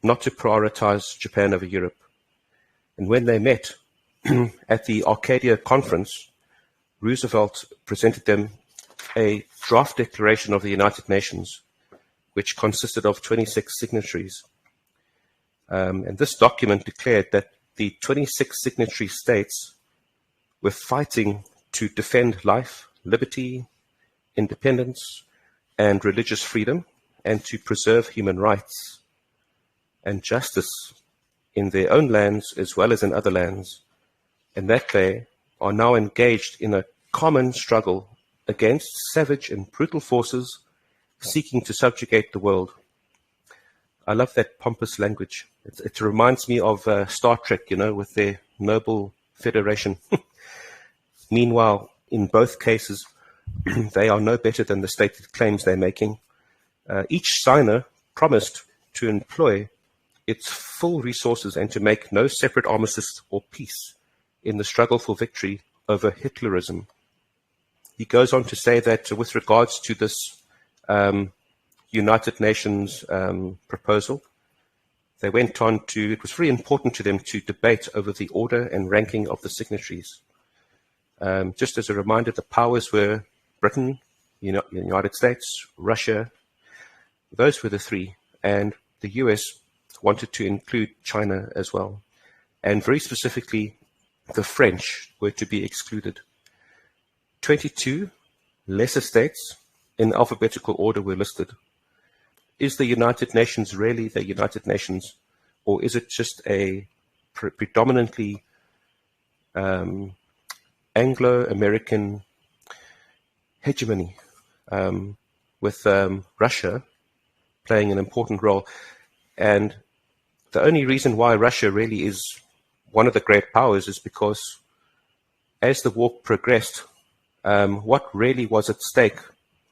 not to prioritize Japan over Europe. And when they met at the Arcadia conference, Roosevelt presented them a draft declaration of the United Nations, which consisted of 26 signatories. And this document declared that the 26 signatory states were fighting to defend life, liberty, independence, and religious freedom, and to preserve human rights and justice in their own lands as well as in other lands, and that they are now engaged in a common struggle against savage and brutal forces seeking to subjugate the world. I love that pompous language. It reminds me of Star Trek, with their noble federation. Meanwhile, in both cases, they are no better than the stated claims they're making. Each signer promised to employ its full resources and to make no separate armistice or peace in the struggle for victory over Hitlerism. He goes on to say that with regards to this United Nations proposal, they went on to, it was very important to them to debate over the order and ranking of the signatories. Just as a reminder, the powers were Britain, United States, Russia. Those were the three, and the US wanted to include China as well. And very specifically, the French were to be excluded. 22 lesser states in alphabetical order were listed. Is the United Nations really the United Nations, or is it just a predominantly Anglo-American hegemony with Russia playing an important role? And the only reason why Russia really is one of the great powers is because as the war progressed, what really was at stake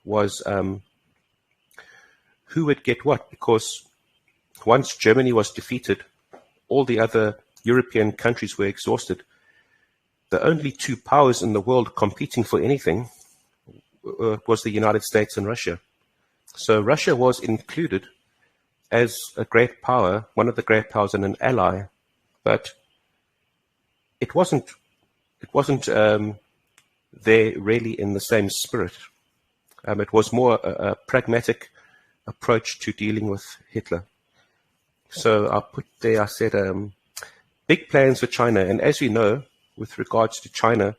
was who would get what, because once Germany was defeated, all the other European countries were exhausted. The only two powers in the world competing for anything was the United States and Russia. So Russia was included as a great power, one of the great powers and an ally, but it wasn't there really in the same spirit. It was more a pragmatic approach to dealing with Hitler. So I put there, I said, big plans for China. And as you know, with regards to China,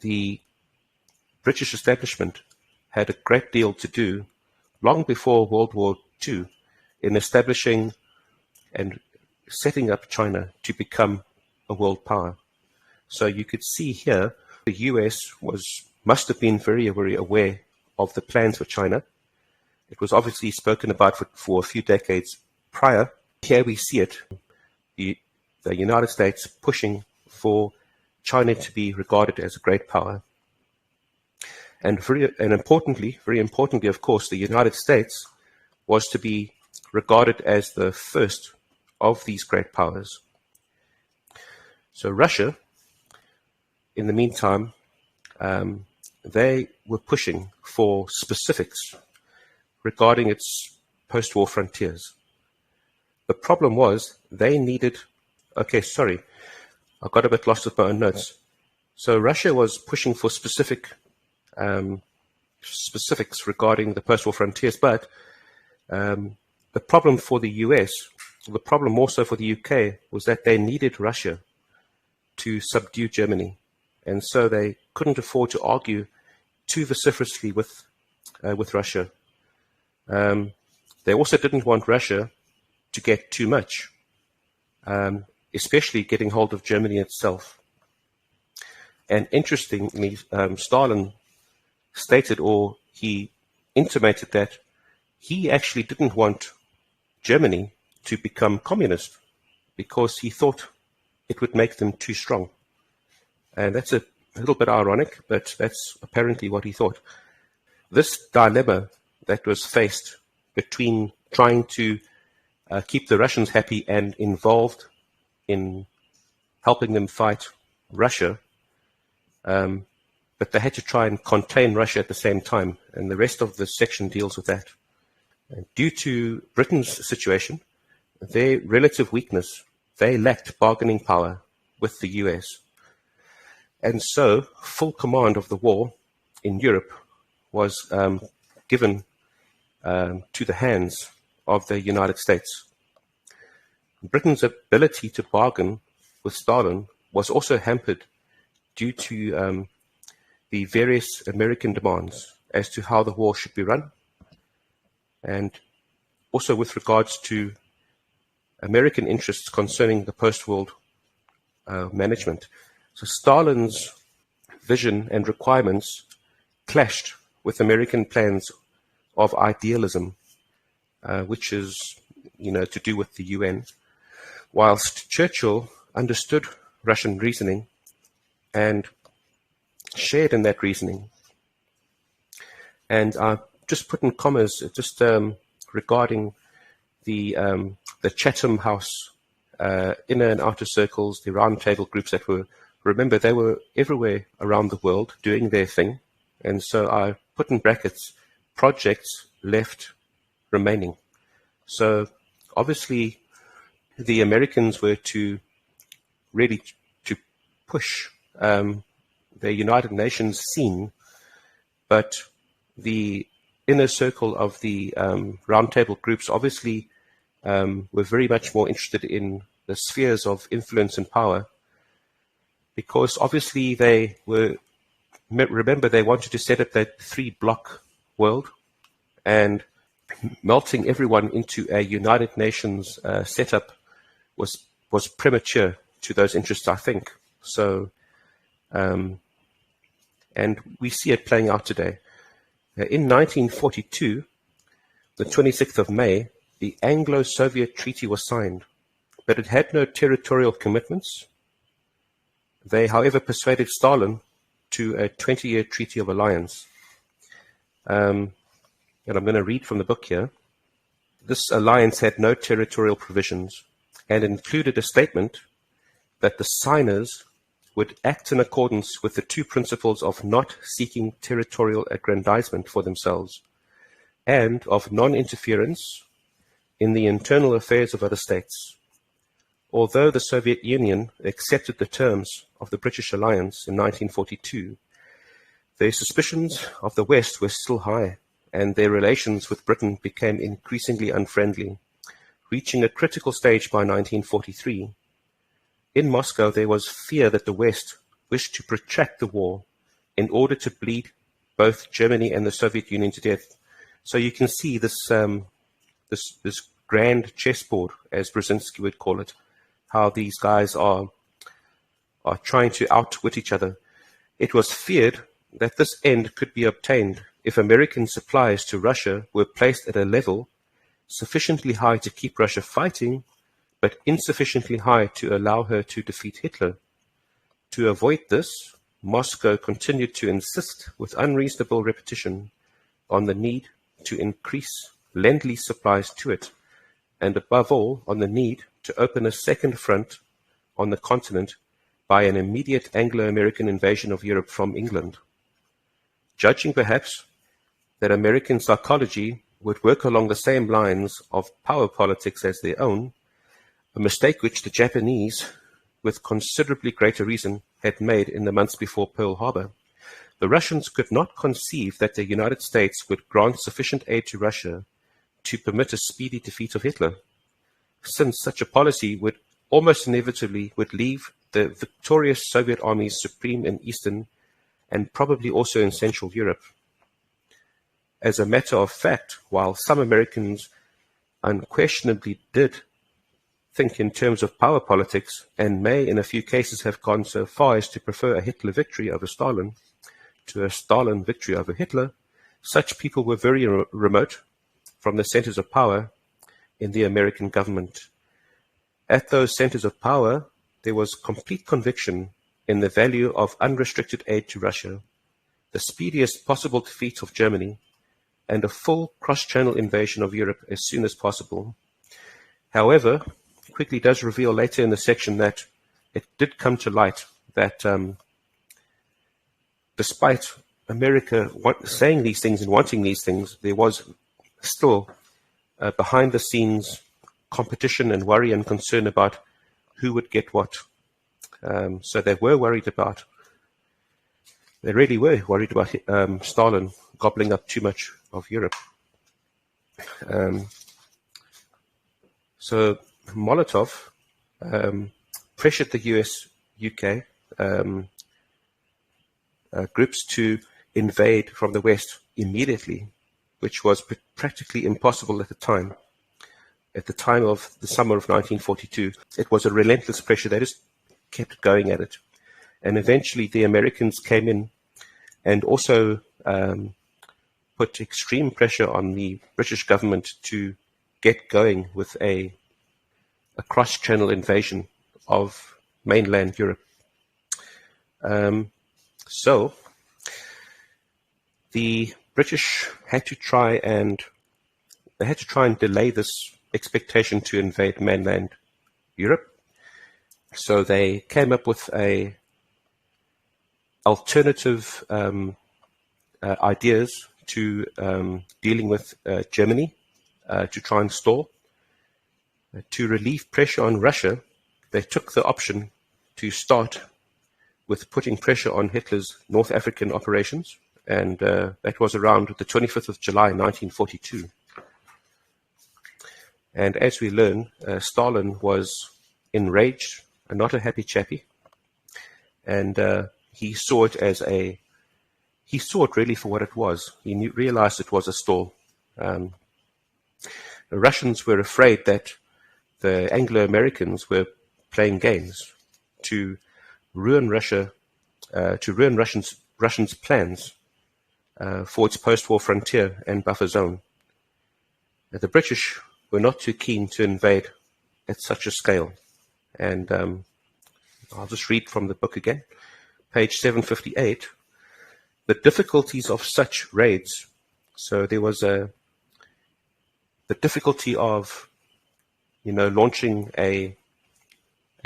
the British establishment had a great deal to do long before World War II in establishing and setting up China to become a world power. So you could see here the US must have been very, very aware of the plans for China. It was obviously spoken about for a few decades prior. Here we see it, the United States pushing for China to be regarded as a great power. And very importantly, of course, the United States was to be regarded as the first of these great powers. So Russia, in the meantime, they were pushing for specifics regarding its post-war frontiers. The problem was they needed... Okay, sorry, I got a bit lost with my own notes. So Russia was pushing for specifics regarding the post-war frontiers, but the problem for the US, the problem also for the UK, was that they needed Russia to subdue Germany. And so they couldn't afford to argue too vociferously with Russia. They also didn't want Russia to get too much, especially getting hold of Germany itself. And interestingly, Stalin stated, or he intimated, that he actually didn't want Germany to become communist because he thought it would make them too strong. And that's a little bit ironic, but that's apparently what he thought. This dilemma that was faced between trying to keep the Russians happy and involved in helping them fight Russia, but they had to try and contain Russia at the same time, and the rest of the section deals with that. And due to Britain's situation, their relative weakness, they lacked bargaining power with the US. And so full command of the war in Europe was given to the hands of the United States. Britain's ability to bargain with Stalin was also hampered due to the various American demands as to how the war should be run, and also with regards to American interests concerning the post-war management. So Stalin's vision and requirements clashed with American plans of idealism, which is, to do with the UN, whilst Churchill understood Russian reasoning and shared in that reasoning. And I just put in commas just regarding the Chatham House, inner and outer circles, the round table groups that were, remember, they were everywhere around the world doing their thing. And so I put in brackets, projects left remaining. So obviously the Americans were to really to push the United Nations scene, but the inner circle of the roundtable groups obviously were very much more interested in the spheres of influence and power, because obviously they were, remember, they wanted to set up that 3-block world, and melting everyone into a United Nations setup was premature to those interests, I think. So, and we see it playing out today. In 1942, the 26th of May, the Anglo-Soviet Treaty was signed, but it had no territorial commitments. They, however, persuaded Stalin to a 20-year treaty of alliance. And I'm going to read from the book here. This alliance had no territorial provisions and included a statement that the signers would act in accordance with the two principles of not seeking territorial aggrandizement for themselves and of non-interference in the internal affairs of other states. Although the Soviet Union accepted the terms of the British alliance in 1942, their suspicions of the West were still high, and their relations with Britain became increasingly unfriendly, reaching a critical stage by 1943. In Moscow, there was fear that the West wished to protract the war in order to bleed both Germany and the Soviet Union to death. So you can see this grand chessboard, as Brzezinski would call it, how these guys are trying to outwit each other. It was feared that this end could be obtained if American supplies to Russia were placed at a level sufficiently high to keep Russia fighting, but insufficiently high to allow her to defeat Hitler. To avoid this, Moscow continued to insist with unreasonable repetition on the need to increase Lend-Lease supplies to it, and above all on the need to open a second front on the continent by an immediate Anglo-American invasion of Europe from England. Judging perhaps that American psychology would work along the same lines of power politics as their own, a mistake which the Japanese, with considerably greater reason, had made in the months before Pearl Harbor. The Russians could not conceive that the United States would grant sufficient aid to Russia to permit a speedy defeat of Hitler, since such a policy would almost inevitably leave the victorious Soviet armies supreme in Eastern and probably also in Central Europe. As a matter of fact, while some Americans unquestionably did think in terms of power politics and may in a few cases have gone so far as to prefer a Hitler victory over Stalin to a Stalin victory over Hitler, such people were very remote from the centers of power in the American government. At those centers of power, there was complete conviction in the value of unrestricted aid to Russia, the speediest possible defeat of Germany, and a full cross-channel invasion of Europe as soon as possible. However, it quickly does reveal later in the section that it did come to light that despite America saying these things and wanting these things, there was still behind-the-scenes competition and worry and concern about who would get what. So they really were worried about Stalin gobbling up too much of Europe. So Molotov pressured the US-UK groups to invade from the West immediately, which was practically impossible at the time. At the time of the summer of 1942, it was a relentless pressure. They just kept going at it. And eventually the Americans came in and also put extreme pressure on the British government to get going with a cross-channel invasion of mainland Europe. So the British had to try and delay this expectation to invade mainland Europe. So they came up with a alternative ideas to dealing with Germany to try and stall. To relieve pressure on Russia, they took the option to start with putting pressure on Hitler's North African operations, and that was around the 25th of July, 1942. And as we learn, Stalin was enraged and not a happy chappy, and he saw it really for what it was. He realized it was a stall. The Russians were afraid that the Anglo-Americans were playing games to ruin Russia, to ruin Russians' plans for its post-war frontier and buffer zone. The British were not too keen to invade at such a scale. And I'll just read from the book again, page 758. The difficulties of such raids. So there was the difficulty of, launching a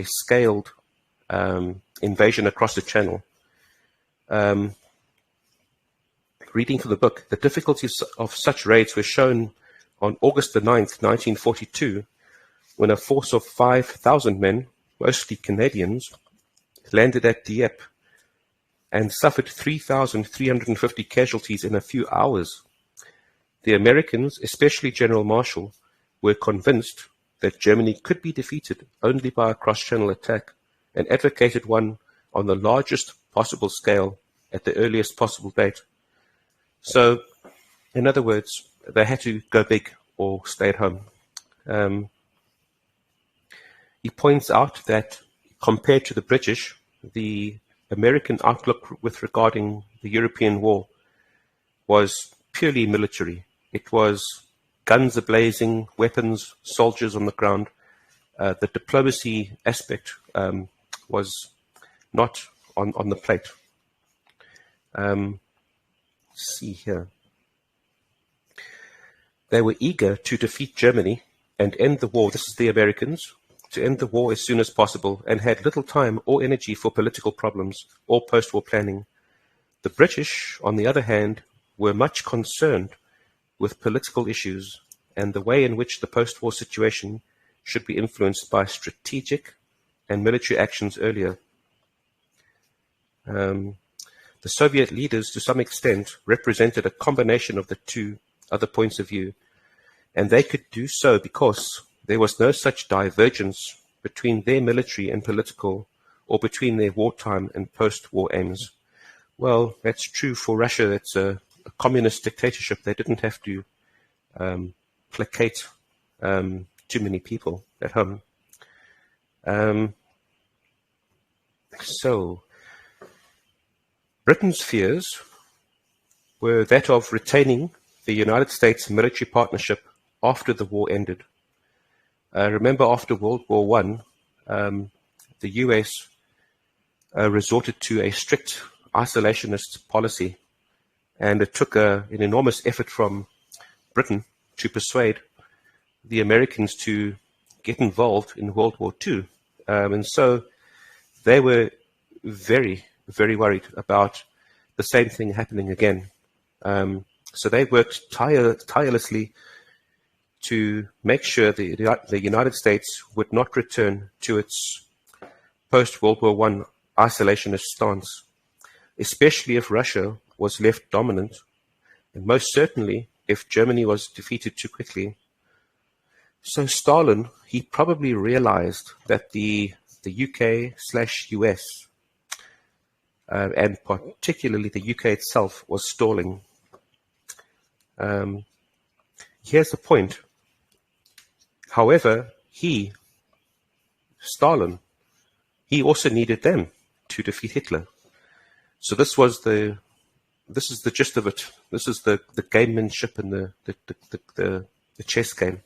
scaled invasion across the Channel. Reading from the book, the difficulties of such raids were shown on August the 9th, 1942, when a force of 5,000 men, mostly Canadians, landed at Dieppe and suffered 3,350 casualties in a few hours. The Americans, especially General Marshall, were convinced that Germany could be defeated only by a cross-channel attack and advocated one on the largest possible scale at the earliest possible date. So, in other words, they had to go big or stay at home. He points out that compared to the British, the American outlook with regarding the European war was purely military. It was guns a-blazing, weapons, soldiers on the ground. The diplomacy aspect was not on the plate. See here. They were eager to defeat Germany and end the war. This is the Americans, to end the war as soon as possible, and had little time or energy for political problems or post-war planning. The British, on the other hand, were much concerned with political issues and the way in which the post-war situation should be influenced by strategic and military actions earlier. The Soviet leaders, to some extent, represented a combination of the two other points of view, and they could do so because there was no such divergence between their military and political, or between their wartime and post-war aims. Well, that's true for Russia. It's a communist dictatorship. They didn't have to placate too many people at home. So, Britain's fears were that of retaining the United States military partnership after the war ended. Remember, after World War I, the US resorted to a strict isolationist policy, and it took an enormous effort from Britain to persuade the Americans to get involved in World War II. And so they were very, very worried about the same thing happening again. So they worked tirelessly to make sure the United States would not return to its post-World War I isolationist stance, especially if Russia was left dominant, and most certainly if Germany was defeated too quickly. So Stalin, he probably realized that the UK/US, and particularly the UK itself, was stalling. Here's the point. However, Stalin, he also needed them to defeat Hitler. So this is the gist of it. This is the gamemanship and the chess game.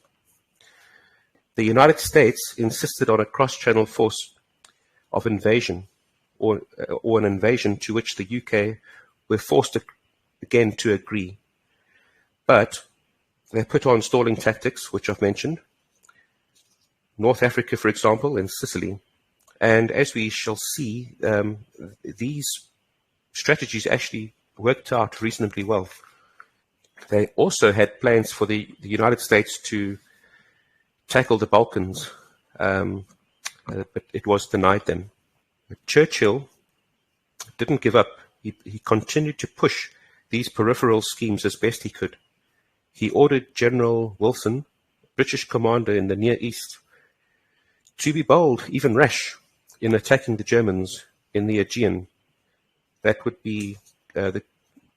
The United States insisted on a cross-channel force of invasion, or an invasion to which the UK were forced again to agree. But they put on stalling tactics, which I've mentioned. North Africa, for example, and Sicily. And as we shall see, these strategies actually worked out reasonably well. They also had plans for the United States to tackle the Balkans, but it was denied them. But Churchill didn't give up. He continued to push these peripheral schemes as best he could. He ordered General Wilson, British commander in the Near East, to be bold, even rash, in attacking the Germans in the Aegean. That would be the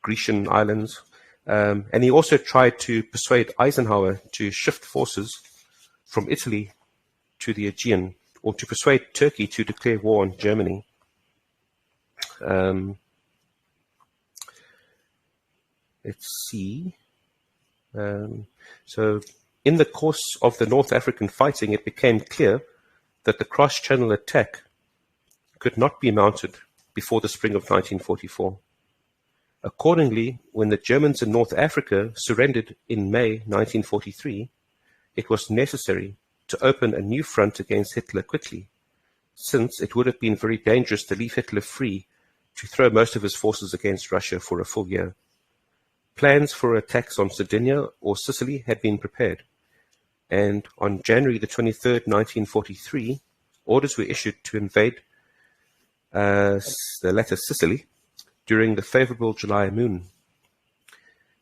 Grecian islands. And he also tried to persuade Eisenhower to shift forces from Italy to the Aegean, or to persuade Turkey to declare war on Germany. Let's see. So in the course of the North African fighting, it became clear that the cross-channel attack could not be mounted before the spring of 1944. Accordingly, when the Germans in North Africa surrendered in May 1943, it was necessary to open a new front against Hitler quickly, since it would have been very dangerous to leave Hitler free to throw most of his forces against Russia for a full year. Plans for attacks on Sardinia or Sicily had been prepared, and on January the 23rd, 1943, orders were issued to invade the latter Sicily during the favorable July moon.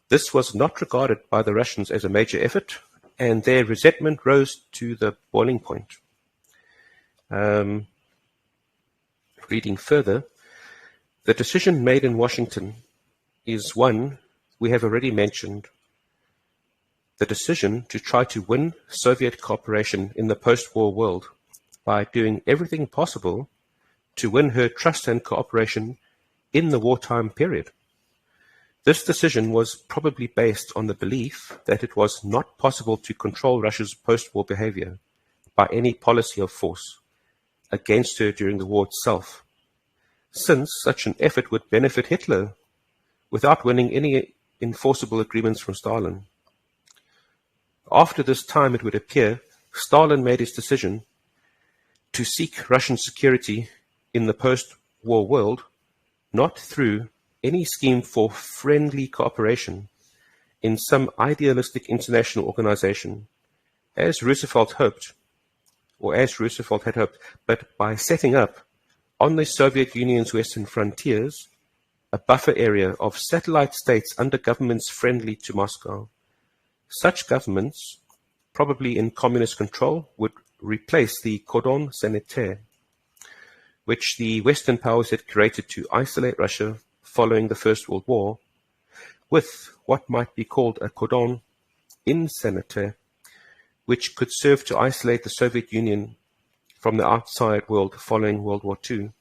This was not regarded by the Russians as a major effort, and their resentment rose to the boiling point. Reading further, the decision made in Washington is one we have already mentioned, the decision to try to win Soviet cooperation in the post-war world by doing everything possible to win her trust and cooperation in the wartime period. This decision was probably based on the belief that it was not possible to control Russia's post-war behavior by any policy of force against her during the war itself, since such an effort would benefit Hitler without winning any enforceable agreements from Stalin. After this time, it would appear, Stalin made his decision to seek Russian security in the post-war world, not through any scheme for friendly cooperation in some idealistic international organization, as Roosevelt hoped, or as Roosevelt had hoped, but by setting up, on the Soviet Union's western frontiers, a buffer area of satellite states under governments friendly to Moscow. Such governments, probably in communist control, would replace the cordon sanitaire, which the Western powers had created to isolate Russia following the First World War, with what might be called a cordon insanitaire, which could serve to isolate the Soviet Union from the outside world following World War II.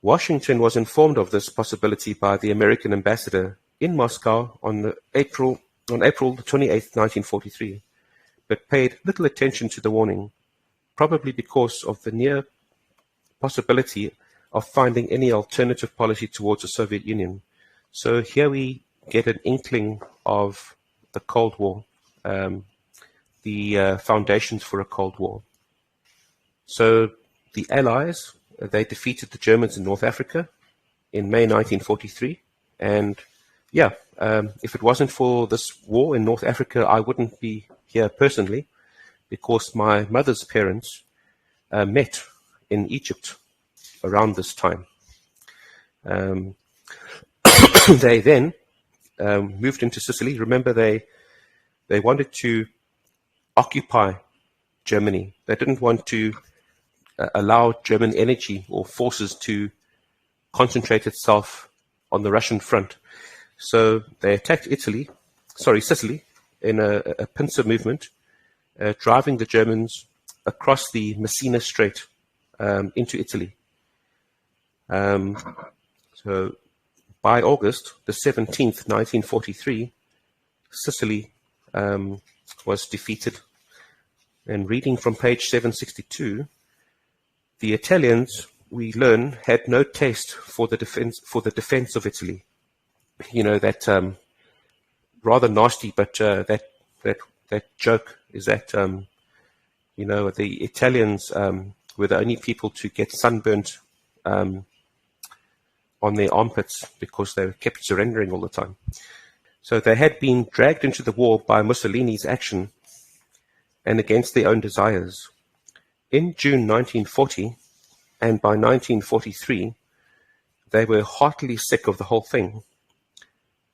Washington was informed of this possibility by the American ambassador in Moscow on April 28, 1943, but paid little attention to the warning, probably because of the near possibility of finding any alternative policy towards the Soviet Union. So here we get an inkling of the Cold War, the foundations for a Cold War. So the Allies, they defeated the Germans in North Africa in May 1943. And if it wasn't for this war in North Africa, I wouldn't be here personally, because my mother's parents met in Egypt around this time. They then moved into Sicily. Remember, they wanted to occupy Germany. They didn't want to allow German energy or forces to concentrate itself on the Russian front. So they attacked Sicily, in a pincer movement, driving the Germans across the Messina Strait into Italy. So by August the 17th, 1943, Sicily was defeated. And reading from page 762, the Italians, we learn, had no taste for the defense of Italy. You know, that rather nasty, but that joke is that the Italians were the only people to get sunburnt on their armpits because they kept surrendering all the time. So they had been dragged into the war by Mussolini's action and against their own desires. In June 1940, and by 1943, they were heartily sick of the whole thing.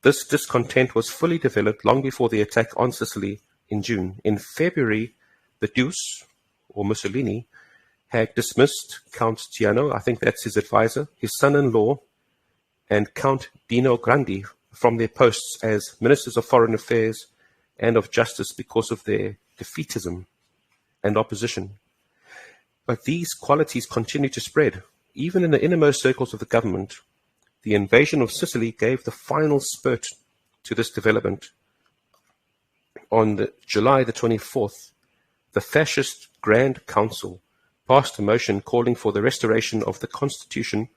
This discontent was fully developed long before the attack on Sicily in June. In February, the Deuce, or Mussolini, had dismissed Count Giano, I think that's his advisor, his son-in-law, and Count Dino Grandi from their posts as Ministers of Foreign Affairs and of Justice because of their defeatism and opposition. But these qualities continued to spread. Even in the innermost circles of the government, the invasion of Sicily gave the final spurt to this development. On July the 24th, the fascist Grand Council passed a motion calling for the restoration of the Constitution,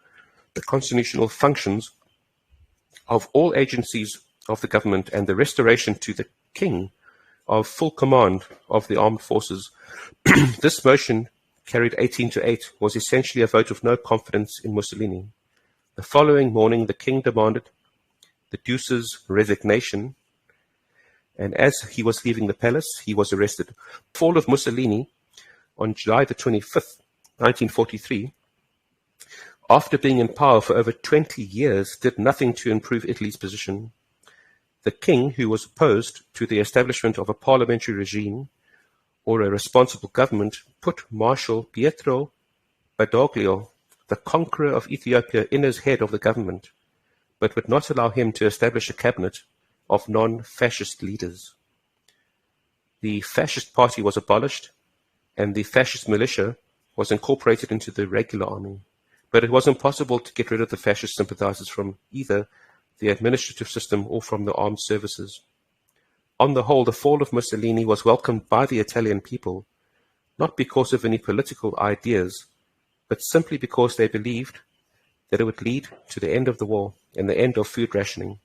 the constitutional functions of all agencies of the government, and the restoration to the King of full command of the armed forces. This motion carried 18-8, was essentially a vote of no confidence in Mussolini. The following morning, the king demanded the Duce's resignation, and as he was leaving the palace, he was arrested. The fall of Mussolini on July the 25th, 1943, after being in power for over 20 years, did nothing to improve Italy's position. The king, who was opposed to the establishment of a parliamentary regime or a responsible government, put Marshal Pietro Badoglio, the conqueror of Ethiopia, in as head of the government, but would not allow him to establish a cabinet of non-fascist leaders. The fascist party was abolished, and the fascist militia was incorporated into the regular army. But it was impossible to get rid of the fascist sympathizers from either the administrative system or from the armed services. On the whole, the fall of Mussolini was welcomed by the Italian people, not because of any political ideas, but simply because they believed that it would lead to the end of the war and the end of food rationing.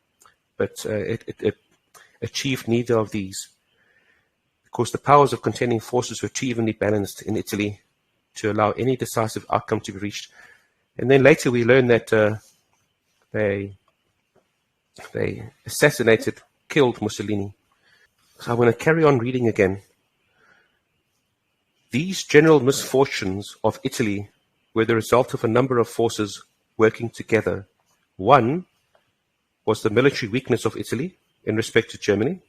But it achieved neither of these, because the powers of contending forces were too evenly balanced in Italy to allow any decisive outcome to be reached. And then later we learn that they killed Mussolini. So I want to carry on reading again. These general misfortunes of Italy were the result of a number of forces working together. One was the military weakness of Italy in respect to Germany.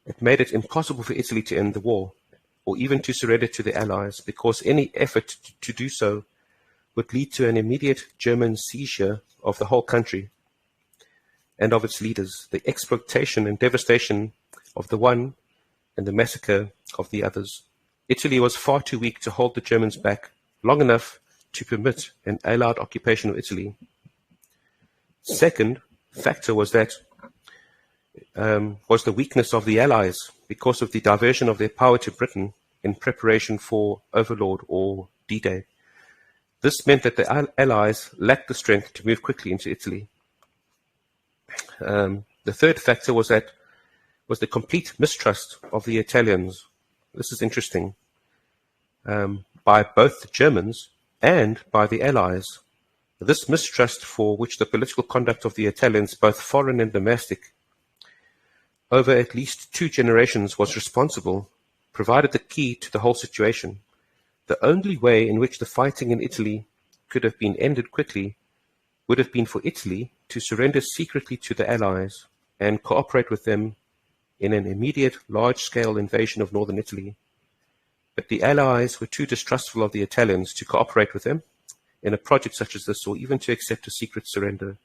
It made it impossible for Italy to end the war, or even to surrender to the Allies, because any effort to do so would lead to an immediate German seizure of the whole country and of its leaders, the exploitation and devastation of the one and the massacre of the others. Italy was far too weak to hold the Germans back long enough to permit an Allied occupation of Italy. Second factor was the weakness of the Allies because of the diversion of their power to Britain in preparation for Overlord or D-Day. This meant that the Allies lacked the strength to move quickly into Italy. The third factor was the complete mistrust of the Italians. This is interesting. By both the Germans and by the Allies. This mistrust, for which the political conduct of the Italians, both foreign and domestic, over at least 2 generations was responsible, provided the key to the whole situation. The only way in which the fighting in Italy could have been ended quickly would have been for Italy to surrender secretly to the Allies and cooperate with them in an immediate large-scale invasion of northern Italy. But the Allies were too distrustful of the Italians to cooperate with them in a project such as this, or even to accept a secret surrender.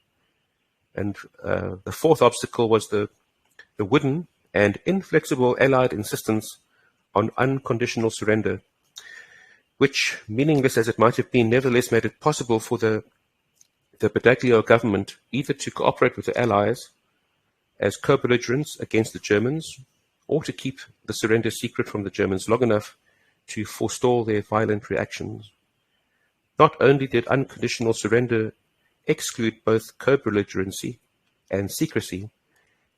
And the fourth obstacle was the wooden and inflexible Allied insistence on unconditional surrender, which, meaningless as it might have been, nevertheless made it possible for the Badoglio government either to cooperate with the Allies as co-belligerents against the Germans, or to keep the surrender secret from the Germans long enough to forestall their violent reactions. Not only did unconditional surrender exclude both co-belligerency and secrecy,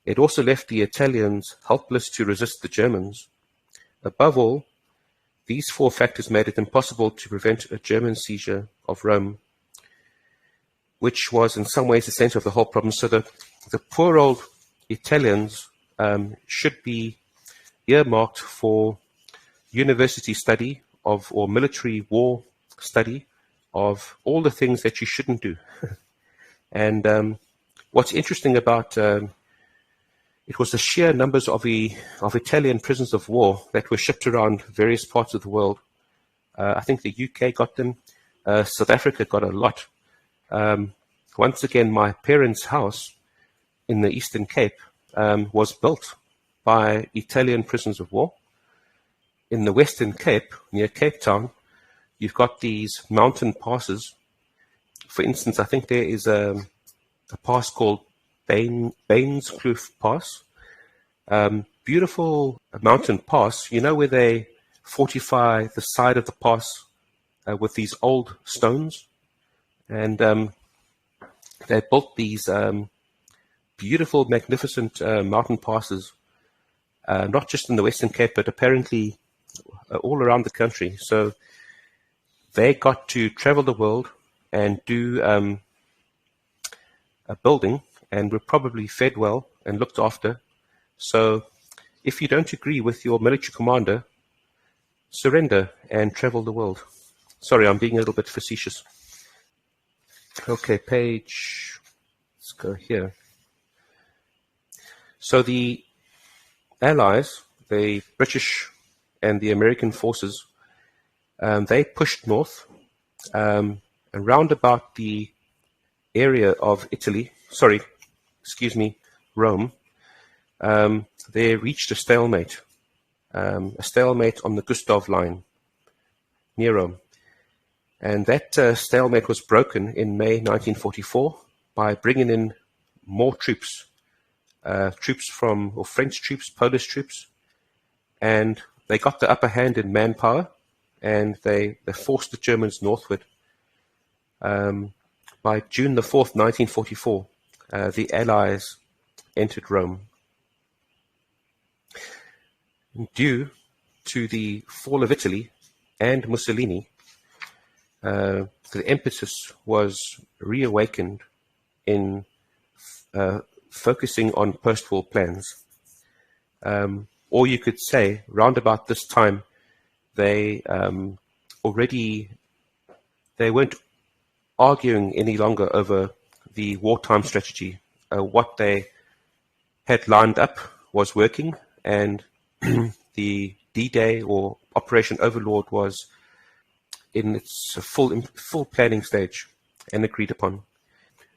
it also left the Italians helpless to resist the Germans. Above all, these 4 factors made it impossible to prevent a German seizure of Rome, which was in some ways the center of the whole problem. So the poor old Italians should be earmarked for university study or military war study of all the things that you shouldn't do. And what's interesting about it was the sheer numbers of Italian prisoners of war that were shipped around various parts of the world. I think the UK got them. South Africa got a lot. Once again, my parents' house in the Eastern Cape was built by Italian prisoners of war. In the Western Cape, near Cape Town, you've got these mountain passes. For instance, I think there is a pass called Bainskloof Pass. Beautiful mountain pass, you know, where they fortify the side of the pass with these old stones. And they built these beautiful, magnificent mountain passes, not just in the Western Cape, but apparently all around the country. So they got to travel the world and do a building, and were probably fed well and looked after. So if you don't agree with your military commander, surrender and travel the world. Sorry, I'm being a little bit facetious. Okay, let's go here. So the Allies, the British and the American forces, they pushed north around about the area of Rome. They reached a stalemate on the Gustav line near Rome. And that stalemate was broken in May 1944 by bringing in more troops, French troops, Polish troops, and they got the upper hand in manpower, and they forced the Germans northward. By June the 4th, 1944, the Allies entered Rome. Due to the fall of Italy and Mussolini, the impetus was reawakened in focusing on post-war plans. Or you could say, round about this time, they weren't arguing any longer over the wartime strategy. What they had lined up was working, and the D-Day or Operation Overlord was in its full planning stage and agreed upon.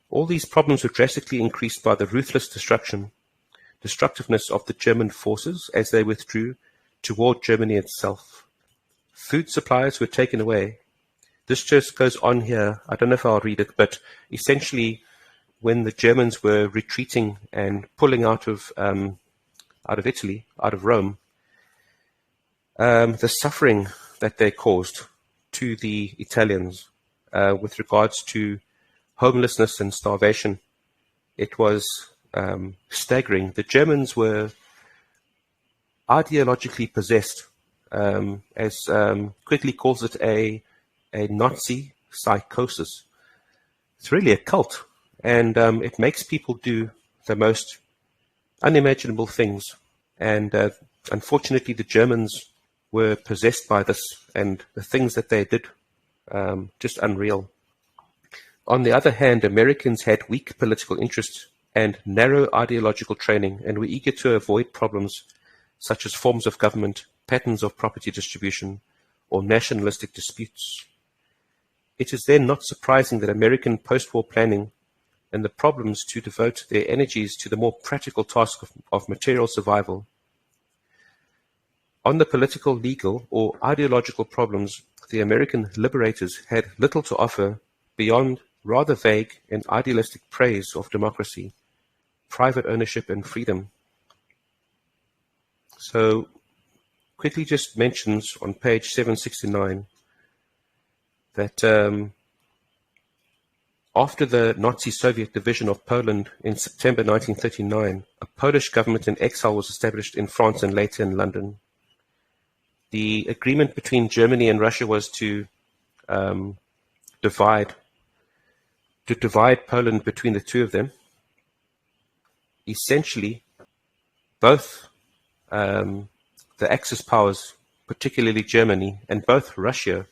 All these problems were drastically increased by the ruthless destructiveness of the German forces as they withdrew toward Germany itself. Food supplies were taken away. This just goes on here. I don't know if I'll read it, but essentially when the Germans were retreating and pulling out of Italy, out of Rome, the suffering that they caused to the Italians with regards to homelessness and starvation, it was staggering. The Germans were ideologically possessed, as Quigley calls it, a Nazi psychosis. It's really a cult, and it makes people do the most unimaginable things. And unfortunately, the Germans were possessed by this, and the things that they did, just unreal. On the other hand, Americans had weak political interests and narrow ideological training, and were eager to avoid problems such as forms of government, patterns of property distribution, or nationalistic disputes. It is then not surprising that American post-war planning and the problems to devote their energies to the more practical task of material survival. On the political, legal, or ideological problems, the American liberators had little to offer beyond rather vague and idealistic praise of democracy, private ownership, and freedom. So, quickly just mentions on page 769 that after the Nazi-Soviet division of Poland in September 1939, a Polish government in exile was established in France and later in London. The agreement between Germany and Russia was to divide Poland between the two of them. Essentially, both the Axis powers, particularly Germany, and both Russia,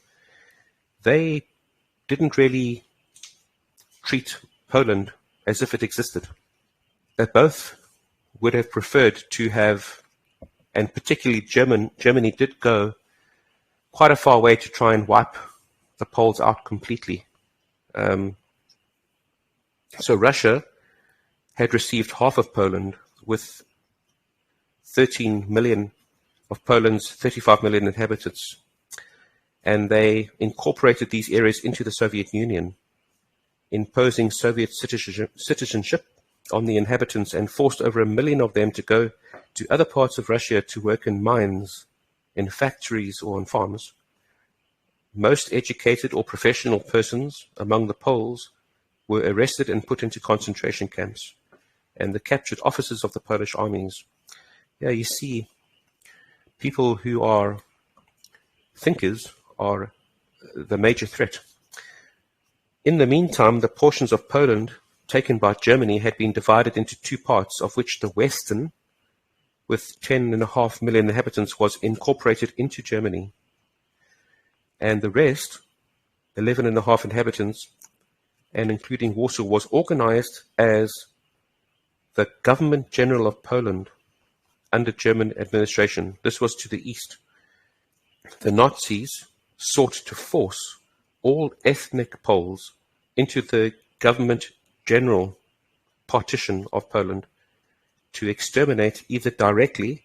they didn't really treat Poland as if it existed. They both would have preferred to have, and particularly Germany did go quite a far way to try and wipe the Poles out completely. So Russia had received half of Poland, with 13 million of Poland's 35 million inhabitants, and they incorporated these areas into the Soviet Union, imposing Soviet citizenship on the inhabitants, and forced over 1 million of them to go to other parts of Russia to work in mines, in factories, or on farms. Most educated or professional persons among the Poles were arrested and put into concentration camps, and the captured officers of the Polish armies. Yeah, you see people who are thinkers are the major threat. In the meantime, the portions of Poland taken by Germany had been divided into two parts, of which the western, with 10.5 million inhabitants, was incorporated into Germany, and the rest, 11.5 inhabitants, and including Warsaw, was organized as the Government General of Poland under German administration. This was to the east. The Nazis sought to force all ethnic Poles into the Government General partition of Poland to exterminate either directly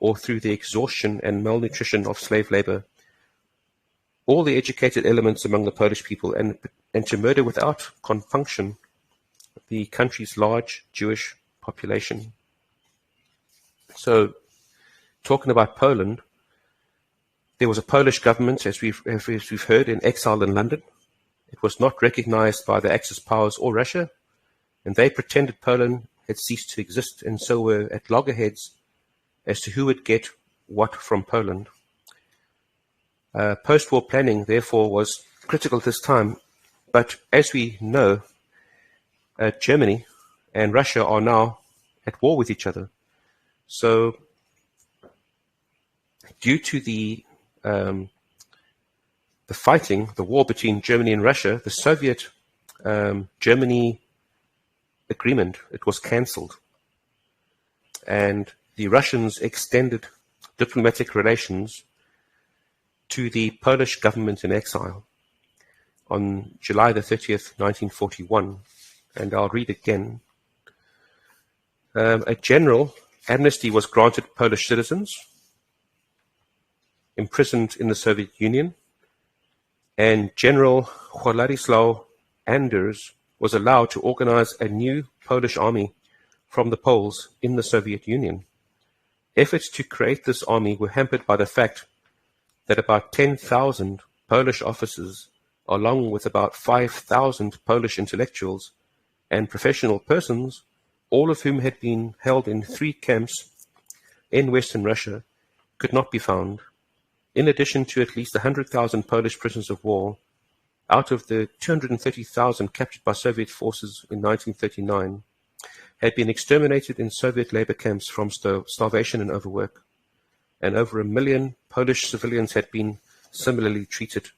or through the exhaustion and malnutrition of slave labor all the educated elements among the Polish people, and to murder without compunction the country's large Jewish population. So, talking about Poland, there was a Polish government, as we've heard, in exile in London. It was not recognized by the Axis powers or Russia, and they pretended Poland had ceased to exist, and so were at loggerheads as to who would get what from Poland. Post-war planning, therefore, was critical at this time, but as we know, Germany and Russia are now at war with each other. So, due to the fighting, the war between Germany and Russia, the Soviet-Germany agreement, it was cancelled. And the Russians extended diplomatic relations to the Polish government in exile on July the 30th, 1941. And I'll read again. A general amnesty was granted Polish citizens imprisoned in the Soviet Union, and General Władysław Anders was allowed to organize a new Polish army from the Poles in the Soviet Union. Efforts to create this army were hampered by the fact that about 10,000 Polish officers, along with about 5,000 Polish intellectuals and professional persons, all of whom had been held in 3 camps in Western Russia, could not be found, in addition to at least 100,000 Polish prisoners of war out of the 230,000 captured by Soviet forces in 1939, had been exterminated in Soviet labor camps from starvation and overwork, and over 1 million Polish civilians had been similarly treated.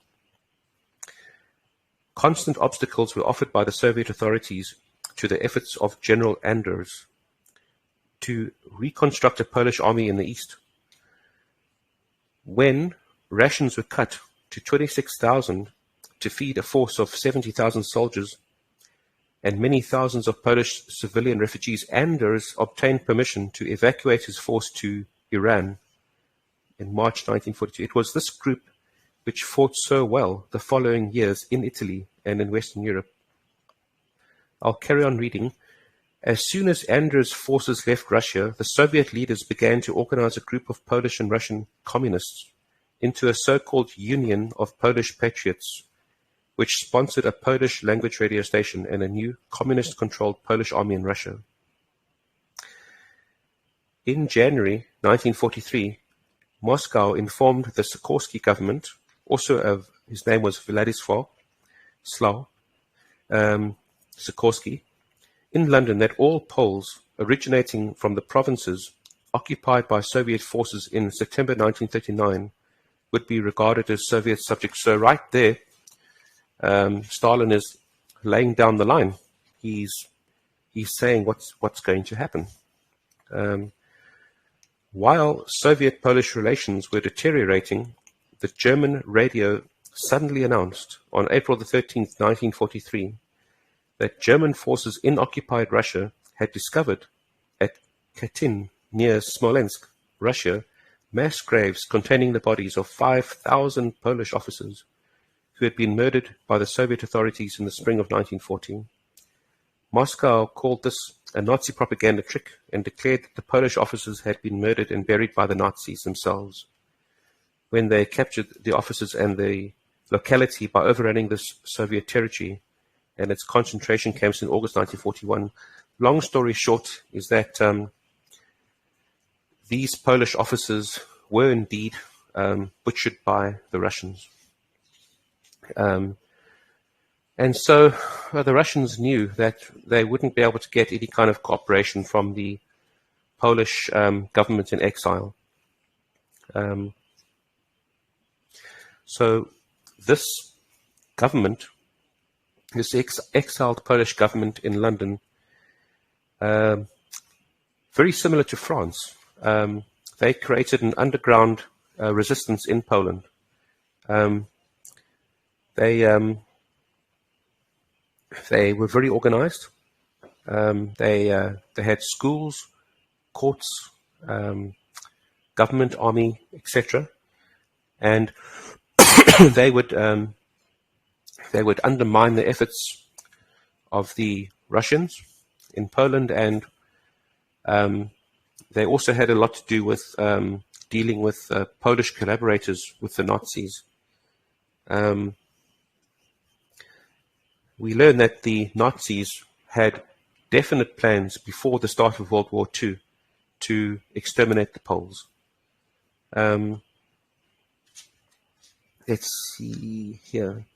Constant obstacles were offered by the Soviet authorities to the efforts of General Anders to reconstruct a Polish army in the east. When rations were cut to 26,000 to feed a force of 70,000 soldiers and many thousands of Polish civilian refugees, Anders obtained permission to evacuate his force to Iran in March 1942. It was this group which fought so well the following years in Italy and in Western Europe. I'll carry on reading. As soon as Anders' forces left Russia, the Soviet leaders began to organize a group of Polish and Russian communists into a so-called Union of Polish Patriots, which sponsored a Polish language radio station and a new communist-controlled Polish army in Russia. In January 1943, Moscow informed the Sikorsky government, his name was Władysław Sikorsky, in London, that all Poles originating from the provinces occupied by Soviet forces in September 1939 would be regarded as Soviet subjects. So right there, Stalin is laying down the line. He's saying what's going to happen. While Soviet-Polish relations were deteriorating, the German radio suddenly announced on April the 13th, 1943, that German forces in occupied Russia had discovered at Katyn, near Smolensk, Russia, mass graves containing the bodies of 5,000 Polish officers who had been murdered by the Soviet authorities in the spring of 1940. Moscow called this a Nazi propaganda trick and declared that the Polish officers had been murdered and buried by the Nazis themselves when they captured the officers and the locality by overrunning this Soviet territory and its concentration camps in August 1941. Long story short is that these Polish officers were indeed butchered by the Russians. And so the Russians knew that they wouldn't be able to get any kind of cooperation from the Polish government in exile. So this government, this exiled Polish government in London, very similar to France, they created an underground resistance in Poland. They were very organized. They had schools, courts, government, army, etc. And they would undermine the efforts of the Russians in Poland, and they also had a lot to do with dealing with Polish collaborators with the Nazis. We learn that the Nazis had definite plans before the start of World War II to exterminate the Poles. Let's see here.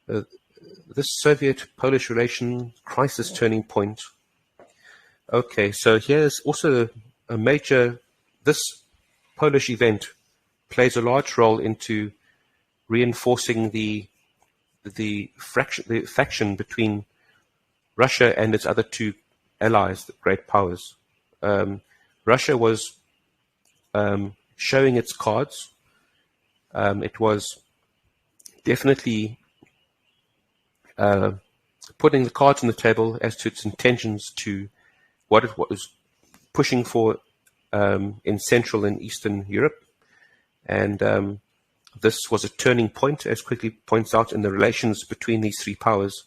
This Soviet-Polish relation crisis turning point. Okay, so here's also a major, this Polish event plays a large role into reinforcing the faction between Russia and its other two allies, the great powers. Russia was showing its cards. It was definitely putting the cards on the table as to its intentions to what it was pushing for in Central and Eastern Europe. And this was a turning point, as quickly points out, in the relations between these three powers.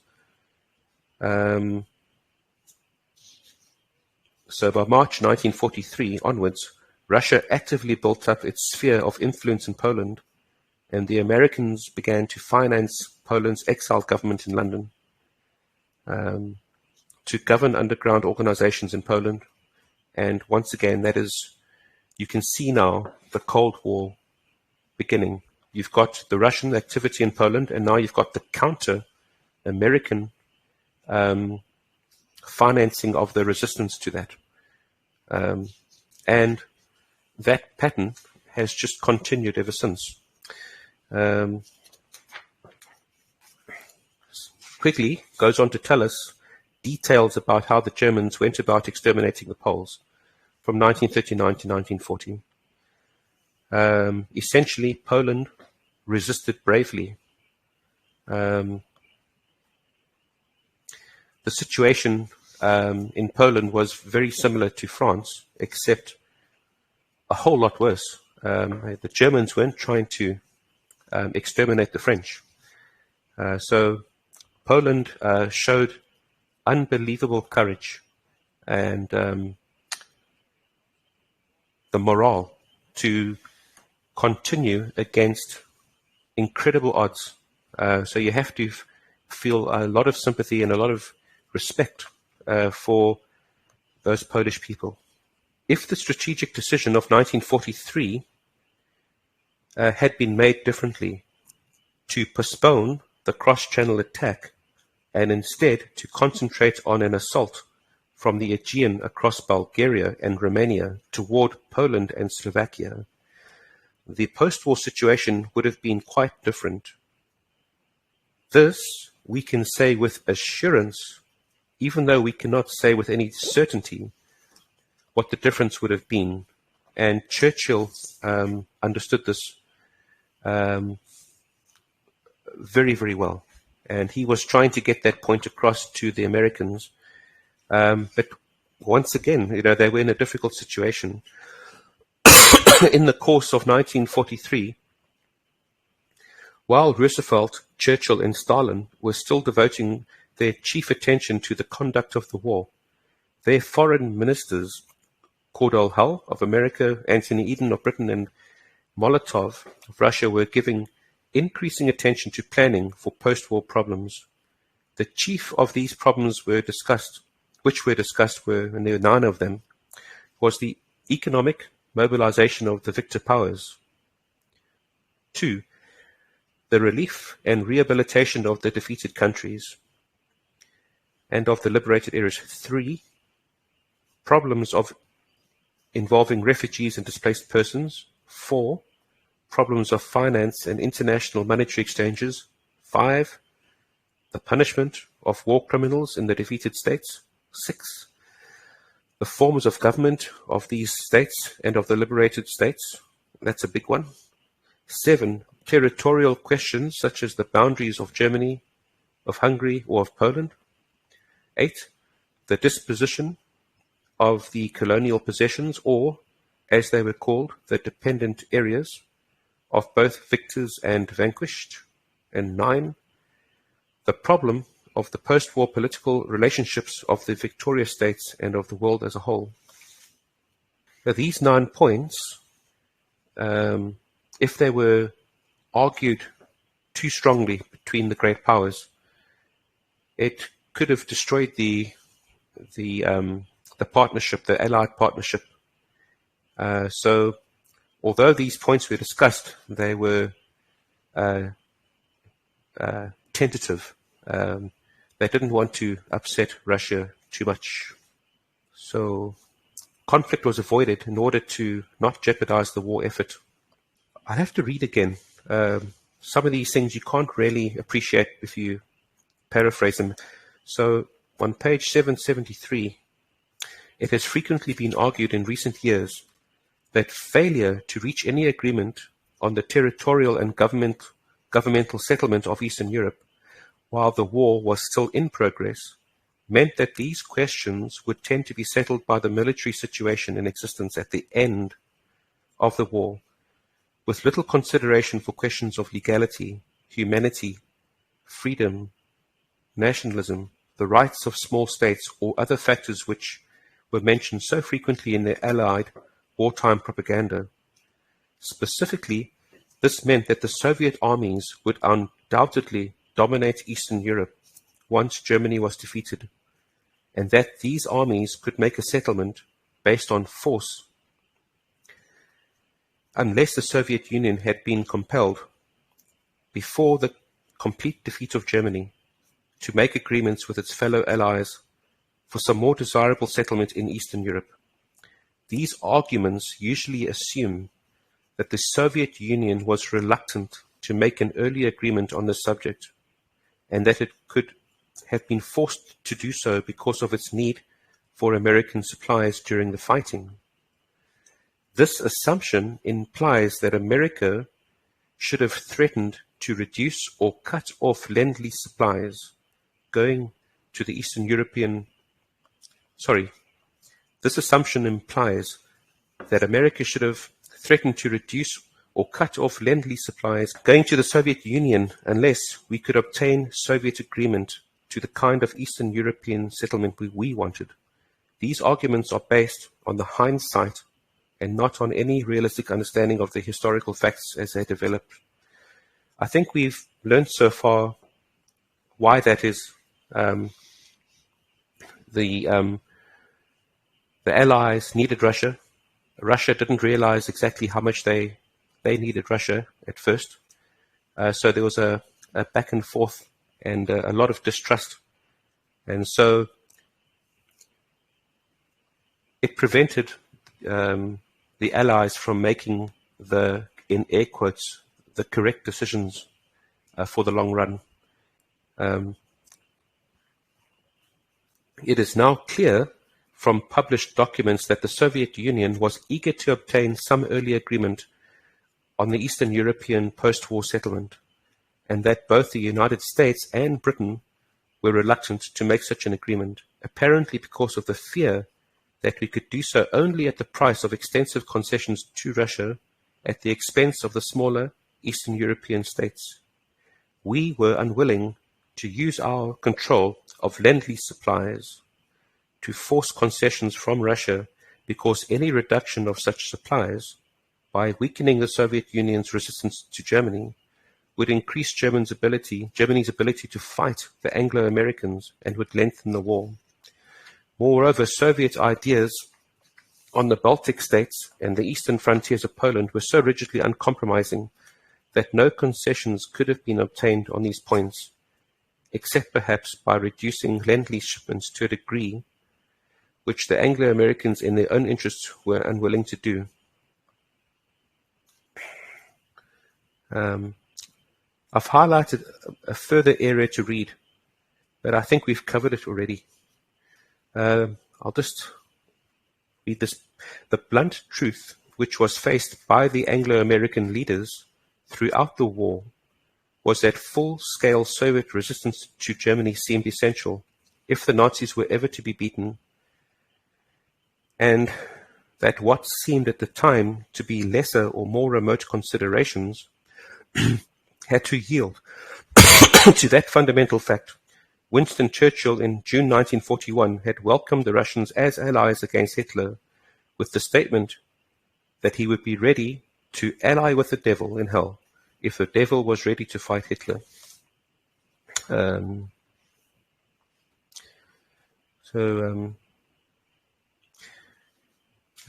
So by March 1943 onwards, Russia actively built up its sphere of influence in Poland, and the Americans began to finance Poland's exiled government in London, to govern underground organizations in Poland. And once again, that is, you can see now the Cold War beginning. You've got the Russian activity in Poland, and now you've got the counter-American financing of the resistance to that. And that pattern has just continued ever since. Quigley goes on to tell us details about how the Germans went about exterminating the Poles from 1939 to 1940. Essentially, Poland resisted bravely. The situation in Poland was very similar to France, except a whole lot worse. The Germans weren't trying to exterminate the French. So Poland showed unbelievable courage and the morale to continue against incredible odds. So you have to feel a lot of sympathy and a lot of respect for those Polish people. If the strategic decision of 1943 had been made differently, to postpone the cross-channel attack and instead to concentrate on an assault from the Aegean across Bulgaria and Romania toward Poland and Slovakia, the post-war situation would have been quite different. This we can say with assurance, even though we cannot say with any certainty what the difference would have been. And Churchill understood this very, very well. And he was trying to get that point across to the Americans. But once again, they were in a difficult situation. In the course of 1943, while Roosevelt, Churchill, and Stalin were still devoting their chief attention to the conduct of the war, their foreign ministers, Cordell Hull of America, Anthony Eden of Britain, and Molotov of Russia, were giving increasing attention to planning for post-war problems. The chief of these problems and there were 9 of them, was the economic mobilization of the victor powers. 2. The relief and rehabilitation of the defeated countries and of the liberated areas. 3. Problems involving refugees and displaced persons. 4. Problems of finance and international monetary exchanges. 5. The punishment of war criminals in the defeated states. 6. The forms of government of these states and of the liberated states. That's a big one. 7. Territorial questions such as the boundaries of Germany, of Hungary, or of Poland. 8. The disposition of the colonial possessions, or, as they were called, the dependent areas of both victors and vanquished. And 9. The problem of the post-war political relationships of the victorious states and of the world as a whole. Now, these 9 points, if they were argued too strongly between the great powers, it could have destroyed the partnership, the Allied partnership. So, although these points were discussed, they were tentative. They didn't want to upset Russia too much. So, conflict was avoided in order to not jeopardize the war effort. I have to read again. Some of these things you can't really appreciate if you paraphrase them. So, on page 773, it has frequently been argued in recent years that failure to reach any agreement on the territorial and governmental settlement of Eastern Europe while the war was still in progress meant that these questions would tend to be settled by the military situation in existence at the end of the war, with little consideration for questions of legality, humanity, freedom, nationalism, the rights of small states, or other factors which were mentioned so frequently in the Allied wartime propaganda. Specifically, this meant that the Soviet armies would undoubtedly dominate Eastern Europe once Germany was defeated, and that these armies could make a settlement based on force unless the Soviet Union had been compelled, before the complete defeat of Germany, to make agreements with its fellow allies for some more desirable settlement in Eastern Europe. These arguments usually assume that the Soviet Union was reluctant to make an early agreement on this subject, and that it could have been forced to do so because of its need for American supplies during the fighting. This assumption implies that America should have threatened to reduce or cut off Lend-Lease supplies going to the Eastern European. This assumption implies that America should have threatened to reduce or cut off Lend-Lease supplies going to the Soviet Union unless we could obtain Soviet agreement to the kind of Eastern European settlement we wanted. These arguments are based on the hindsight and not on any realistic understanding of the historical facts as they developed. I think we've learned so far why that is. The Allies needed Russia. Russia didn't realize exactly how much they needed Russia at first. So there was a back and forth and a lot of distrust. And so it prevented the Allies from making in air quotes, the correct decisions for the long run. It is now clear from published documents that the Soviet Union was eager to obtain some early agreement on the Eastern European post-war settlement, and that both the United States and Britain were reluctant to make such an agreement, apparently because of the fear that we could do so only at the price of extensive concessions to Russia at the expense of the smaller Eastern European states. We were unwilling to use our control of Lend-Lease supplies to force concessions from Russia, because any reduction of such supplies, by weakening the Soviet Union's resistance to Germany, would increase Germany's ability to fight the Anglo-Americans and would lengthen the war. Moreover, Soviet ideas on the Baltic states and the eastern frontiers of Poland were so rigidly uncompromising that no concessions could have been obtained on these points, except perhaps by reducing Lend-Lease shipments to a degree which the Anglo-Americans in their own interests were unwilling to do. I've highlighted a further area to read, but I think we've covered it already. I'll just read this. The blunt truth which was faced by the Anglo-American leaders throughout the war was that full-scale Soviet resistance to Germany seemed essential if the Nazis were ever to be beaten, and that what seemed at the time to be lesser or more remote considerations had to yield to that fundamental fact. Winston Churchill in June 1941 had welcomed the Russians as allies against Hitler with the statement that he would be ready to ally with the devil in hell if the devil was ready to fight Hitler.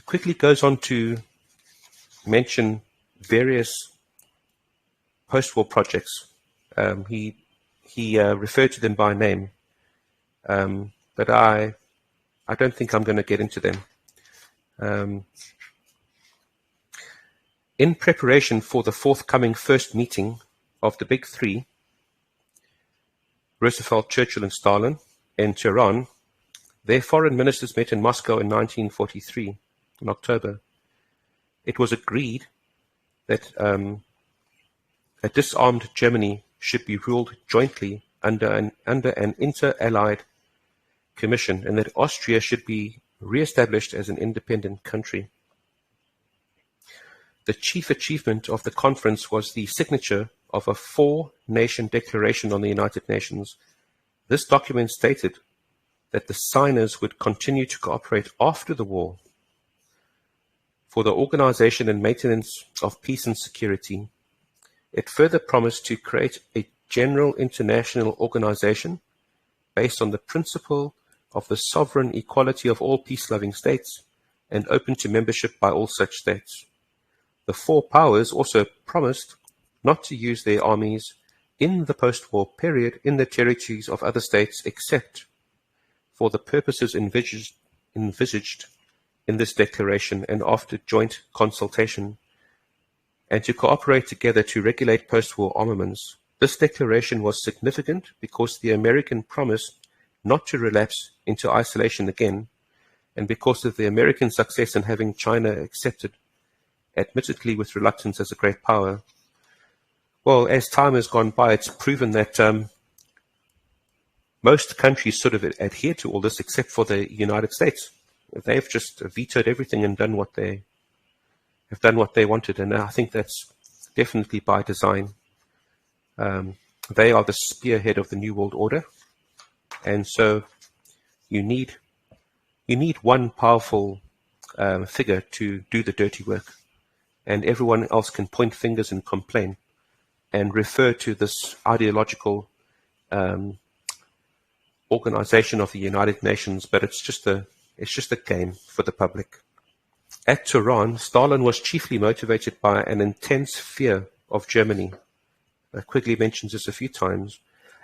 Quickly goes on to mention various post-war projects. He referred to them by name, but I don't think I'm going to get into them. In preparation for the forthcoming first meeting of the Big Three, Roosevelt, Churchill, and Stalin, in Tehran, their foreign ministers met in Moscow in 1943, in October. It was agreed that a disarmed Germany should be ruled jointly under an inter-allied commission, and that Austria should be re-established as an independent country. The chief achievement of the conference was the signature of a 4-nation declaration on the United Nations. This document stated that the signers would continue to cooperate after the war for the organization and maintenance of peace and security. It further promised to create a general international organization based on the principle of the sovereign equality of all peace-loving states and open to membership by all such states. The four powers also promised not to use their armies in the post-war period in the territories of other states except for the purposes envisaged in this declaration and after joint consultation, and to cooperate together to regulate post-war armaments. This declaration was significant because the American promised not to relapse into isolation again, and because of the American success in having China accepted, admittedly with reluctance, as a great power. Well, as time has gone by, it's proven that most countries sort of adhere to all this except for the United States. They've just vetoed everything and done what they wanted, and I think that's definitely by design. They are the spearhead of the New World Order, and so you need one powerful figure to do the dirty work, and everyone else can point fingers and complain and refer to this ideological organization of the United Nations, but it's just a game for the public. At Tehran, Stalin was chiefly motivated by an intense fear of Germany. Quigley mentions this a few times,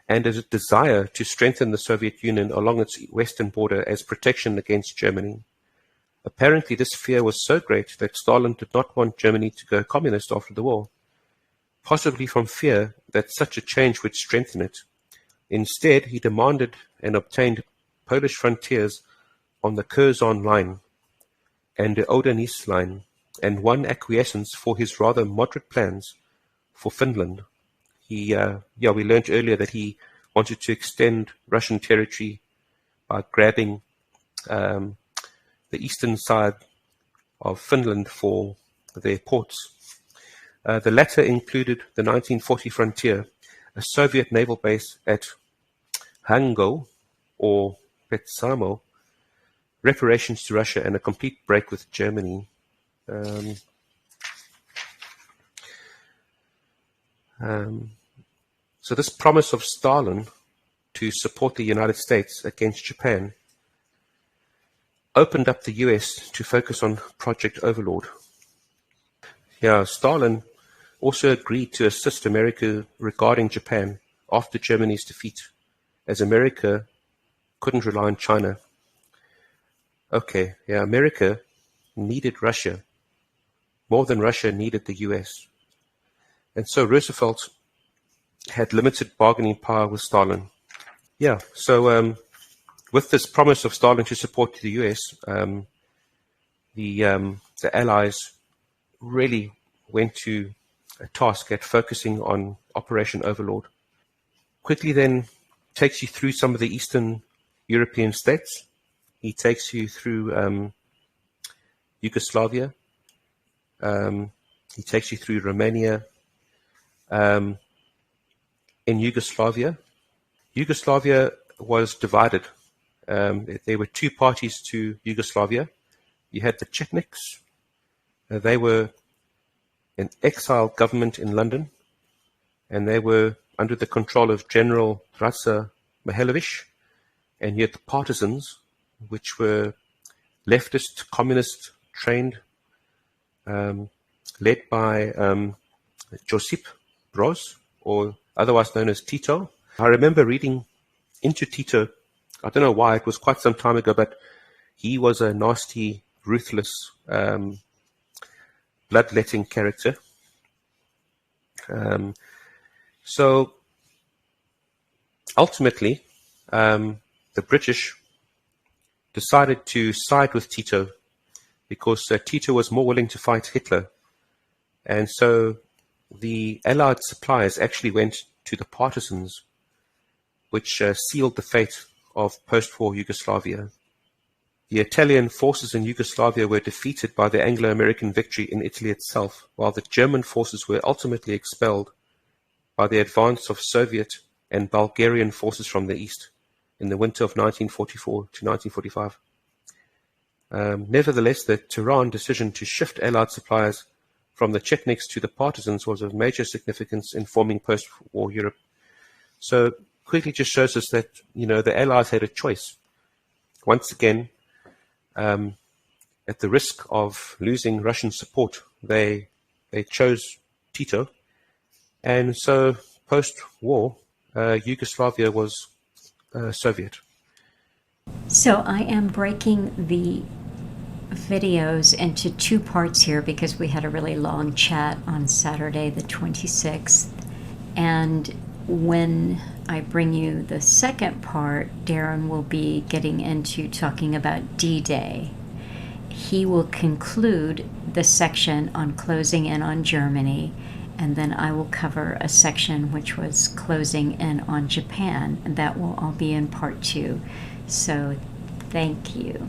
and as a desire to strengthen the Soviet Union along its western border as protection against Germany. Apparently, this fear was so great that Stalin did not want Germany to go communist after the war, possibly from fear that such a change would strengthen it. Instead, he demanded and obtained Polish frontiers on the Curzon line and the Oder-Neisse line, and won acquiescence for his rather moderate plans for Finland. We learned earlier that he wanted to extend Russian territory by grabbing the eastern side of Finland for their ports. The latter included the 1940 frontier, a Soviet naval base at Hango or Petsamo, reparations to Russia, and a complete break with Germany. So this promise of Stalin to support the United States against Japan opened up the US to focus on Project Overlord. Yeah, Stalin also agreed to assist America regarding Japan after Germany's defeat, as America couldn't rely on China. Okay, yeah, America needed Russia more than Russia needed the US. And so Roosevelt had limited bargaining power with Stalin. Yeah, so with this promise of Stalin to support the US, the Allies really went to a task at focusing on Operation Overlord. Quickly then takes you through some of the Eastern European states. He takes you through Yugoslavia. He takes you through Romania. In Yugoslavia was divided. There were two parties to Yugoslavia. You had the Chetniks. They were an exile government in London, and they were under the control of General Raza Mihailović. And you had the partisans, which were leftist, communist trained, led by Josip Broz, or otherwise known as Tito. I remember reading into Tito. I don't know why, it was quite some time ago, but he was a nasty, ruthless, bloodletting character. So ultimately, the British decided to side with Tito because Tito was more willing to fight Hitler. And so the Allied supplies actually went to the partisans, which sealed the fate of post-war Yugoslavia. The Italian forces in Yugoslavia were defeated by the Anglo-American victory in Italy itself, while the German forces were ultimately expelled by the advance of Soviet and Bulgarian forces from the east in the winter of 1944 to 1945. Nevertheless, the Tehran decision to shift Allied supplies from the Chetniks to the partisans was of major significance in forming post-war Europe. So quickly just shows us that, the Allies had a choice. Once again, at the risk of losing Russian support, they chose Tito. And so post-war, Yugoslavia was Soviet. So I am breaking the videos into two parts here because we had a really long chat on Saturday the 26th. And when I bring you the second part, Darin will be getting into talking about D-Day. He will conclude the section on closing in on Germany, and then I will cover a section which was closing in on Japan, and that will all be in part 2. So thank you.